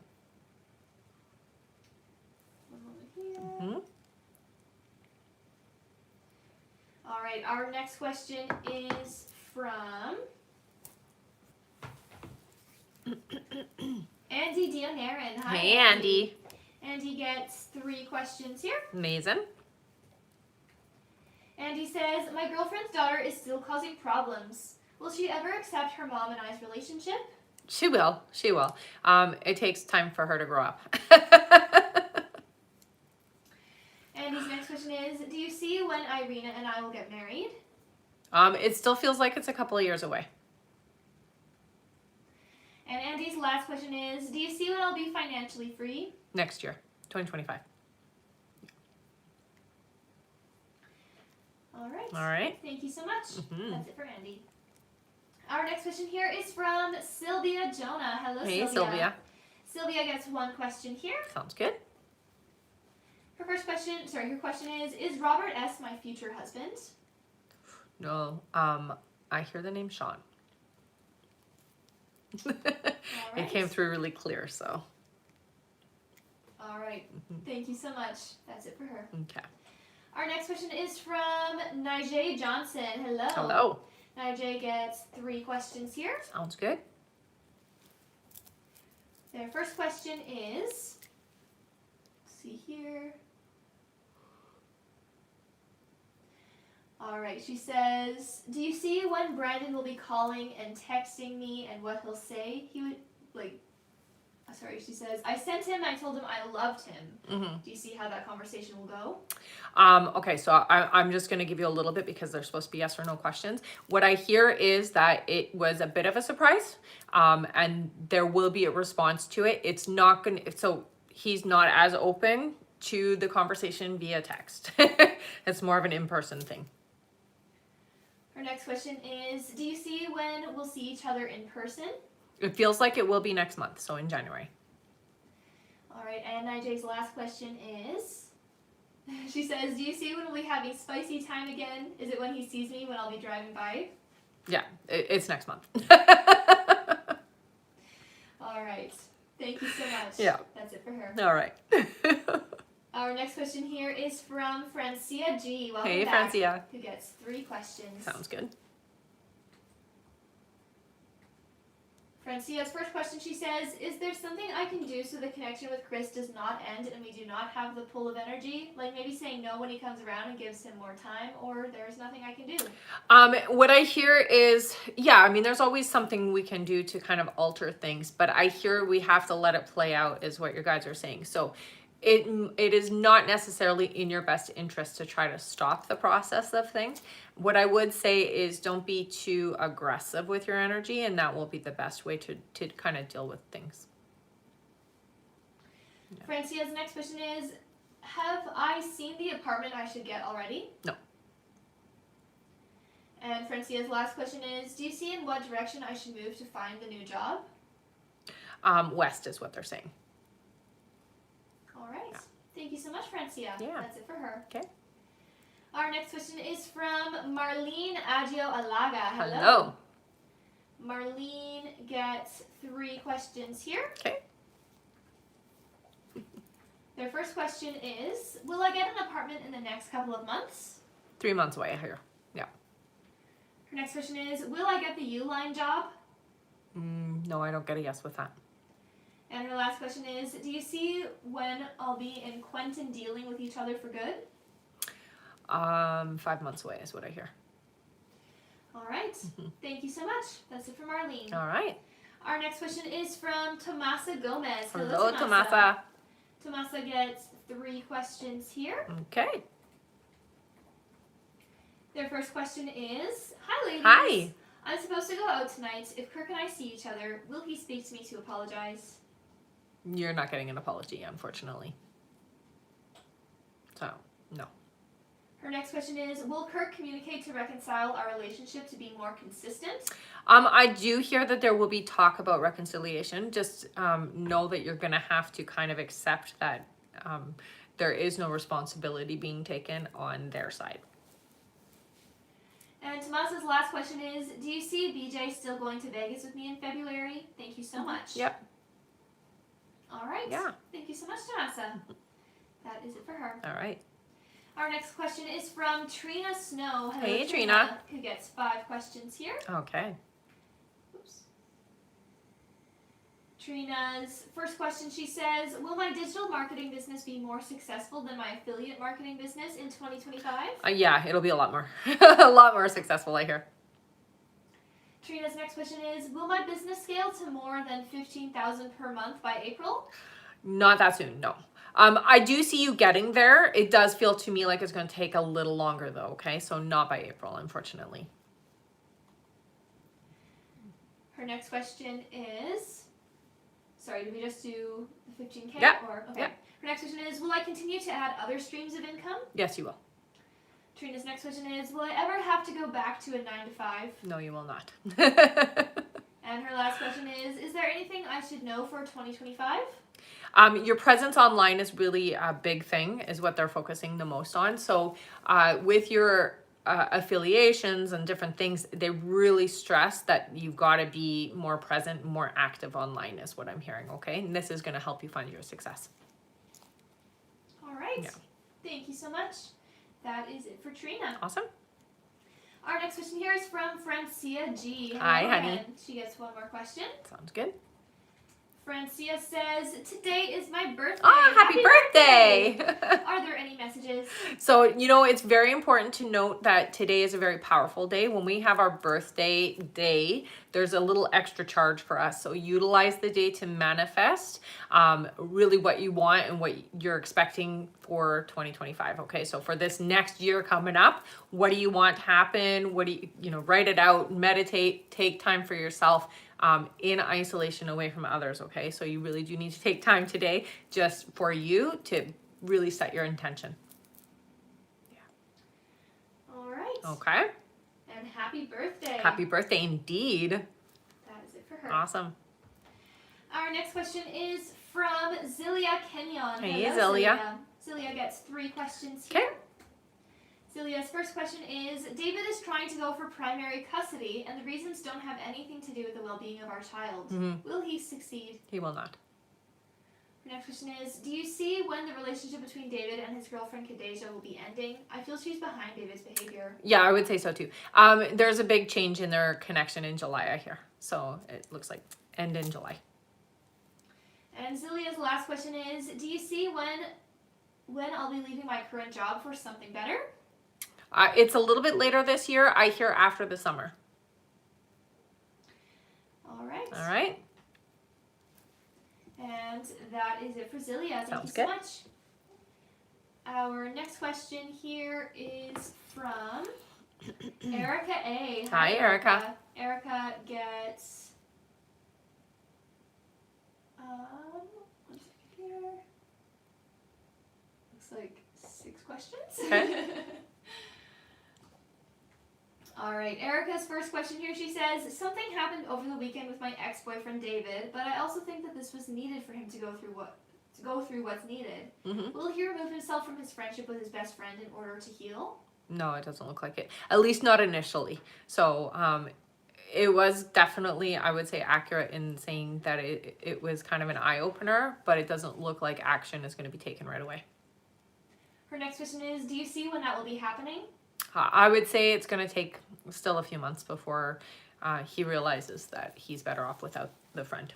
One moment here. All right. Our next question is from Andy Dionarin. Hi, Hey, Andy. Andy gets 3 questions here. Amazing. Andy says, my girlfriend's daughter is still causing problems. Will she ever accept her mom and I's relationship? She will. She will. It takes time for her to grow up. Andy's next question is, do you see when Irina and I will get married? It still feels like it's a couple of years away. And Andy's last question is, do you see when I'll be financially free? Next year, 2025. All right. All right. Thank you so much. That's it for Andy. Our next question here is from Sylvia Jonah. Hello, Hey, Sylvia. Sylvia. Sylvia gets 1 question here. Sounds good. Her question is Robert S. my future husband? No, I hear the name Sean. It came through really clear, so. All right. Thank you so much. That's it for her. Okay. Our next question is from Nijay Johnson. Hello. Hello. Nijay gets 3 questions here. Sounds good. Their first question is, let's see here. All right, she says, do you see when Brandon will be calling and texting me and what he'll say? He would, sorry, she says, I sent him, I told him I loved him. Mm-hmm. Do you see how that conversation will go? Okay, so I'm just going to give you a little bit because they're supposed to be yes or no questions. What I hear is that it was a bit of a surprise, and there will be a response to it. It's not going to, so he's not as open to the conversation via text. It's more of an in-person thing. Her next question is, do you see when we'll see each other in person? It feels like it will be next month, so in January. All right, and IJ's last question is, she says, do you see when we'll be having spicy time again? Is it when he sees me when I'll be driving by? Yeah, it's next month. All right, thank you so much. Yeah. That's it for her. All right. Our next question here is from Francia G. Welcome Hey, back, Francia. who gets 3 questions. Sounds good. Francia's first question, she says, is there something I can do so the connection with Chris does not end and we do not have the pull of energy? Like maybe saying no when he comes around and gives him more time, or there's nothing I can do? What I hear is, yeah, I mean, there's always something we can do to kind of alter things, but I hear we have to let it play out is what your guys are saying. So it is not necessarily in your best interest to try to stop the process of things. What I would say is don't be too aggressive with your energy, and that will be the best way to kind of deal with things. Yeah. Francia's next question is, have I seen the apartment I should get already? No. And Francia's last question is, do you see in what direction I should move to find the new job? West is what they're saying. All right. Yeah. Thank you so much, Francia. Yeah. That's it for her. Okay. Our next question is from Marlene Agio Alaga. Hello. Marlene gets 3 questions here. Okay. Their first question is, will I get an apartment in the next couple of months? 3 months away here. Yeah. Her next question is, will I get the U-line job? No, I don't get a yes with that. And her last question is, do you see when I'll be in Quentin dealing with each other for good? 5 months away is what I hear. All right. Thank you so much. That's it from Arlene. All right. Our next question is from Tomasa Gomez. Hello, Tomasa. Tomasa gets 3 questions here. Okay. Their first question is, hi ladies. Hi. I'm supposed to go out tonight. If Kirk and I see each other, will he speak to me to apologize? You're not getting an apology, unfortunately. So, no. Her next question is, will Kirk communicate to reconcile our relationship to be more consistent? I do hear that there will be talk about reconciliation. Just know that you're going to have to kind of accept that there is no responsibility being taken on their side. And Tomasa's last question is, do you see BJ still going to Vegas with me in February? Thank you so much. Yep. All right. Yeah. Thank you so much, Tomasa. That is it for her. All right. Our next question is from Trina Snow. Hello, Hey, Trina. Who gets 5 questions here. Okay. Oops. Trina's first question, she says, will my digital marketing business be more successful than my affiliate marketing business in 2025? Yeah, it'll be a lot more. A lot more successful, I hear. Trina's next question is, will my business scale to more than $15,000 per month by April? Not that soon, no. I do see you getting there. It does feel to me like it's going to take a little longer though, okay? So not by April, unfortunately. Her next question is, sorry, did we just do the 15K? Yeah. Okay. Yeah. Her next question is, will I continue to add other streams of income? Yes, you will. Trina's next question is, will I ever have to go back to a 9-to-5? No, you will not. And her last question is there anything I should know for 2025? Your presence online is really a big thing, is what they're focusing the most on. So with your affiliations and different things, they really stress that you've got to be more present, more active online is what I'm hearing, okay? And this is going to help you find your success. All right. Yeah. Thank you so much. That is it for Trina. Awesome. Our next question here is from Francia G. Hi, Hello honey. again. She gets 1 more question. Sounds good. Francia says, today is my birthday. Oh, happy birthday! Are there any messages messages. So, it's very important to note that today is a very powerful day. When we have our birthday day, there's a little extra charge for us. So utilize the day to manifest really what you want and what you're expecting for 2025. Okay, so for this next year coming up, what do you want to happen? What do write it out, meditate, take time for yourself. In isolation away from others, okay? So you really do need to take time today just for you to really set your intention. All right. Okay. And happy birthday. Happy birthday indeed. That is it for her. Awesome. Our next question is from Zilia Kenyon. Hey, Hello, Zilia. Zilia gets 3 questions Okay. here. Zilia's first question is, David is trying to go for primary custody, and the reasons don't have anything to do with the well-being of our child. Will he succeed? He will not. Her next question is, do you see when the relationship between David and his girlfriend Kadeja will be ending? I feel she's behind David's behavior. Yeah, I would say so too. There's a big change in their connection in July, I hear. So it looks like end in July. And Zilia's last question is, do you see when I'll be leaving my current job for something better? It's a little bit later this year. I hear after the summer. All right. All right. And that is it for Zilia. Thank Sounds you so good. much. Our next question here is from Erica A. Hi, Erica. Erica gets one second here. Looks like 6 questions. Okay. All right, Erica's first question here, she says, something happened over the weekend with my ex-boyfriend David, but I also think that this was needed for him to go through what's needed. Will he remove himself from his friendship with his best friend in order to heal? No, it doesn't look like it. At least not initially. So it was definitely, I would say, accurate in saying that it was kind of an eye-opener, but it doesn't look like action is going to be taken right away. Her next question is, do you see when that will be happening? I would say it's going to take still a few months before he realizes that he's better off without the friend.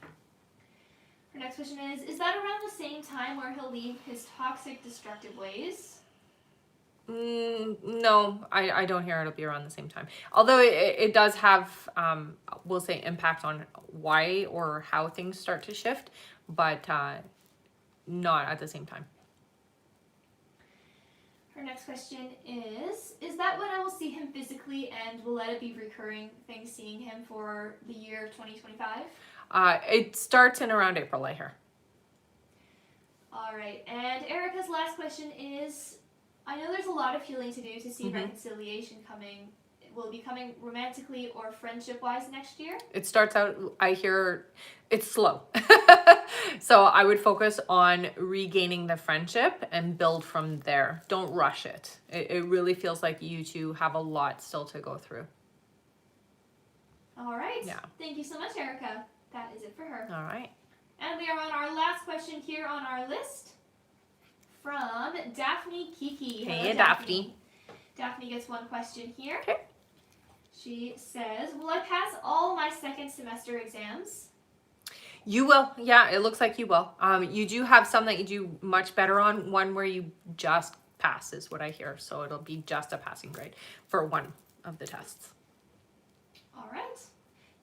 Her next question is that around the same time where he'll leave his toxic, destructive ways? No, I don't hear it'll be around the same time. Although it does have, we'll say, impact on why or how things start to shift, but not at the same time. Her next question is that when I will see him physically, and will let it be recurring thing seeing him for the year 2025? It starts in around April, I hear. All right, and Erica's last question is, I know there's a lot of healing to do to see reconciliation coming. Will it be coming romantically or friendship-wise next year? It starts out, I hear, it's slow. So I would focus on regaining the friendship and build from there. Don't rush it. It really feels like you two have a lot still to go through. All right. Yeah. Thank you so much, Erica. That is it for her. All right. And we are on our last question here on our list from Daphne Kiki. Hey, Hello, Daphne. Daphne gets 1 question here. Okay. She says, will I pass all my second semester exams? You will. Yeah, it looks like you will. You do have some that you do much better on. One where you just pass is what I hear. So it'll be just a passing grade for one of the tests. All right.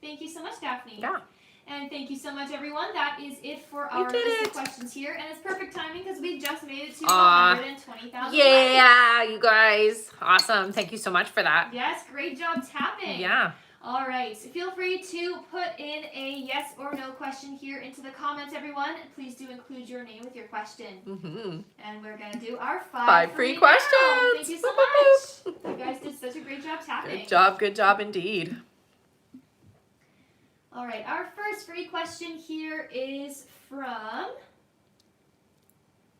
Thank you so much, Daphne. Yeah. And thank you so much, everyone. That is it for our list of questions here. And it's perfect timing because we just made it to 120,000 Yeah, you guys. Awesome. Thank you so much for that. Yes, great job tapping. Yeah. All right. Feel free to put in a yes or no question here into the comments, everyone. Please do include your name with your question. And we're going to do our 5 free now. questions. Thank you so much. You guys did such a great job tapping. Good job indeed. All right, our first free question here is from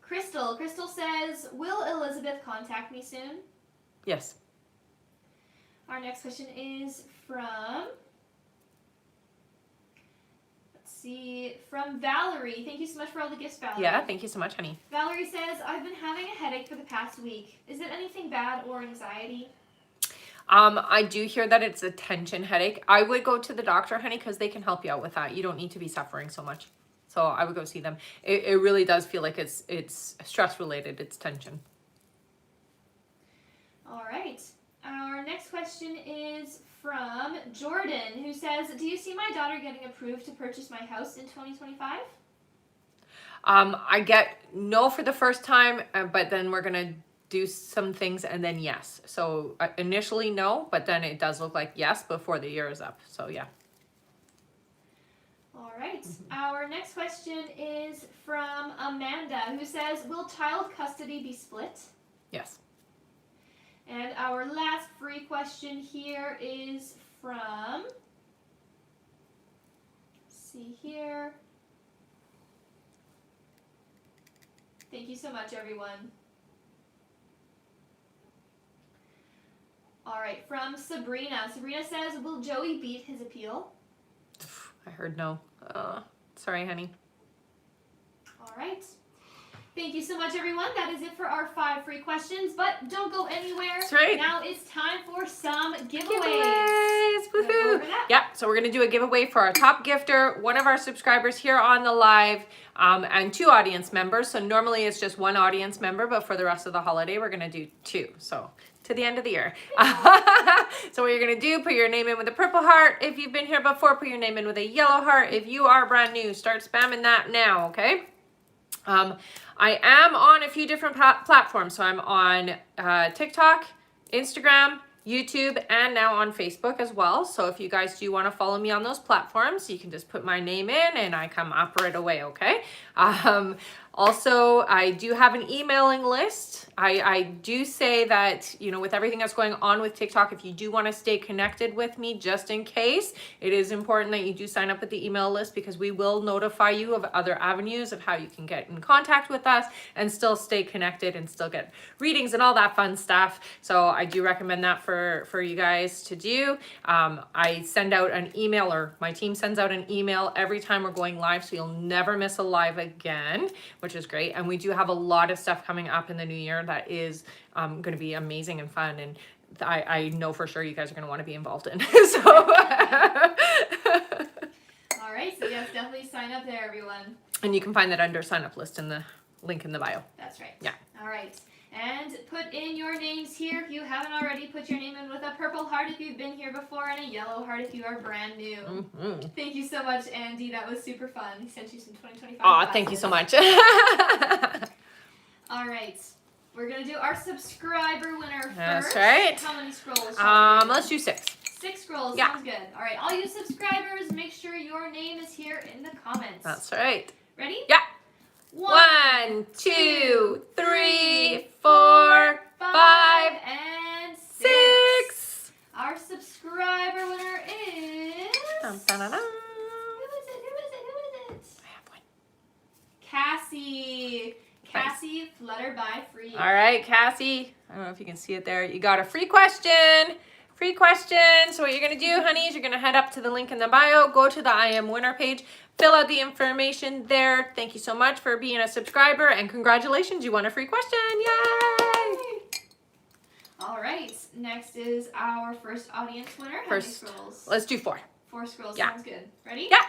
Crystal. Crystal says, will Elizabeth contact me soon? Yes. Our next question is from, from Valerie. Thank you so much for all the gifts, Valerie. Yeah, thank you so much, honey. Valerie says, I've been having a headache for the past week. Is it anything bad or anxiety? I do hear that it's a tension headache. I would go to the doctor, honey, because they can help you out with that. You don't need to be suffering so much. So I would go see them. It really does feel like it's stress related. It's tension. All right. Our next question is from Jordan, who says, do you see my daughter getting approved to purchase my house in 2025? I get no for the first time, but then we're gonna do some things and then yes. So initially no, but then it does look like yes before the year is up. So yeah. All right. Our next question is from Amanda, who says, will child custody be split? Yes. And our last free question here is from, let's see here. Thank you so much, everyone. All right, from Sabrina. Sabrina says, will Joey beat his appeal? I heard no. Sorry, honey. All right. Thank you so much, everyone. That is it for our 5 free questions, but don't go anywhere. That's right. Now it's time for some giveaways. Woohoo! Yep, so we're going to do a giveaway for our top gifter, one of our subscribers here on the live, and 2 audience members. So normally it's just 1 audience member, but for the rest of the holiday, we're going to do 2. So to the end of the year. So what you're going to do, put your name in with a purple heart. If you've been here before, put your name in with a yellow heart. If you are brand new, start spamming that now, okay? I am on a few different platforms. So I'm on TikTok, Instagram, YouTube, and now on Facebook as well. So if you guys do want to follow me on those platforms, you can just put my name in and I come up right away, okay? Also, I do have an emailing list. I do say that, you know, with everything that's going on with TikTok, if you do want to stay connected with me, just in case, it is important that you do sign up with the email list because we will notify you of other avenues of how you can get in contact with us and still stay connected and still get readings and all that fun stuff. So I do recommend that for you guys to do. I send out an email, or my team sends out an email every time we're going live, so you'll never miss a live again, which is great. And we do have a lot of stuff coming up in the new year that is going to be amazing and fun, and I know for sure you guys are going to want to be involved in. So all right, so yes, definitely sign up there, everyone. And you can find that under sign up list in the link in the bio. That's right. Yeah. All right. And put in your names here if you haven't already. Put your name in with a purple heart if you've been here before and a yellow heart if you are brand new. Mm-hmm. Thank you so much, Andy. That was super fun. He sent you some 2025 Aw, thank you so much. All right. We're going to do our subscriber winner first. That's right. How many scrolls? Let's do 6. 6 scrolls. Yeah. Sounds good. All right. All you subscribers, make sure your name is here in the comments. That's right. Ready? Yeah. 1, 2, 3, 4, 5, and 6. Our subscriber winner is... Dun, dun, dun, dun. Who is it? I have one. Cassie. Cassie, Flutter by Free. All right, Cassie. I don't know if you can see it there. You got a free question. Free question. So what you're going to do, honey, is you're going to head up to the link in the bio, go to the I Am Winner page, fill out the information there. Thank you so much for being a subscriber, and congratulations, you won a free question. Yay! All right. Next is our first audience winner. First, how many scrolls? let's do 4. 4 scrolls. Yeah. Sounds good. Ready? Yeah.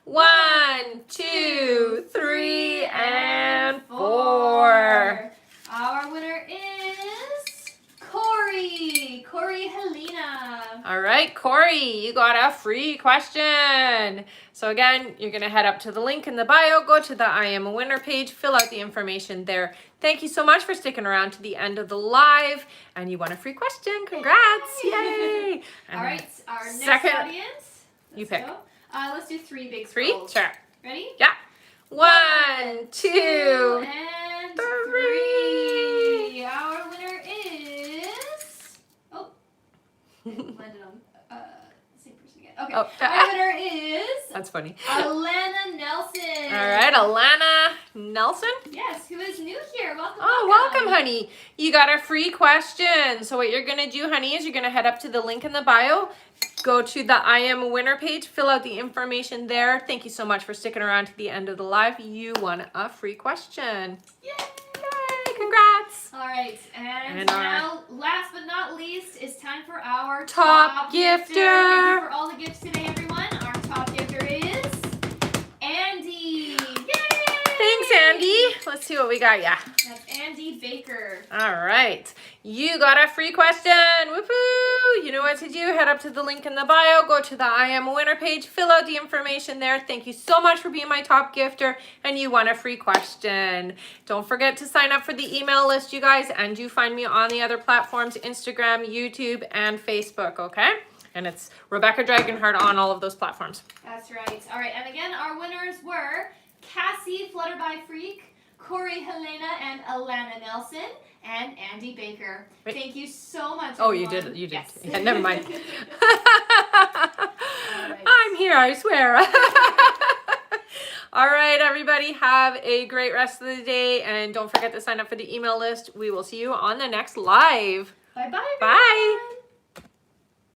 1, 2, 3, and 4. Our winner is Corey. Corey Helena. All right, Corey, you got a free question. So again, you're going to head up to the link in the bio, go to the I Am a Winner page, fill out the information there. Thank you so much for sticking around to the end of the live, and you won a free question. Congrats. Yay. All right, our next second audience. You pick. Go. Let's do 3 big 3? scrolls. Sure. Ready? Yeah. 1, 2, and 3. Our winner is... Oh. It landed on the same person again. Okay. Oh. Our winner is... That's funny. Alana Nelson. All right, Alana Nelson. Yes, who is new here. Welcome, Oh, welcome, honey. You got a free question. So what you're going to do, honey, is you're going to head up to the link in the bio, go to the I Am a Winner page, fill out the information there. Thank you so much for sticking around to the end of the live. You won a free question. Yay! Yay, congrats. All right, and our now, last but not least, it's time for our top gifter. Thank you for all the gifts today, everyone. Our top gifter is Andy. Yay! Thanks, Andy. let's see what we got. Yeah. That's Andy Baker. All right. You got a free question. Woohoo! You know what to do. Head up to the link in the bio. Go to the I Am a Winner page. Fill out the information there. Thank you so much for being my top gifter. And you won a free question. Don't forget to sign up for the email list, you guys. And you find me on the other platforms, Instagram, YouTube, and Facebook, okay? And it's Rebecca Dragonheart on all of those platforms. That's right. All right. And again, our winners were Cassie Flutterby Freak, Corey Helena and Alana Nelson, and Andy Baker. Wait. Thank you so much. Oh, everyone. you did. Yes. Yeah, never mind. Right. I'm here, I swear. All right, everybody, have a great rest of the day. And don't forget to sign up for the email list. We will see you on the next live. Bye-bye. Bye.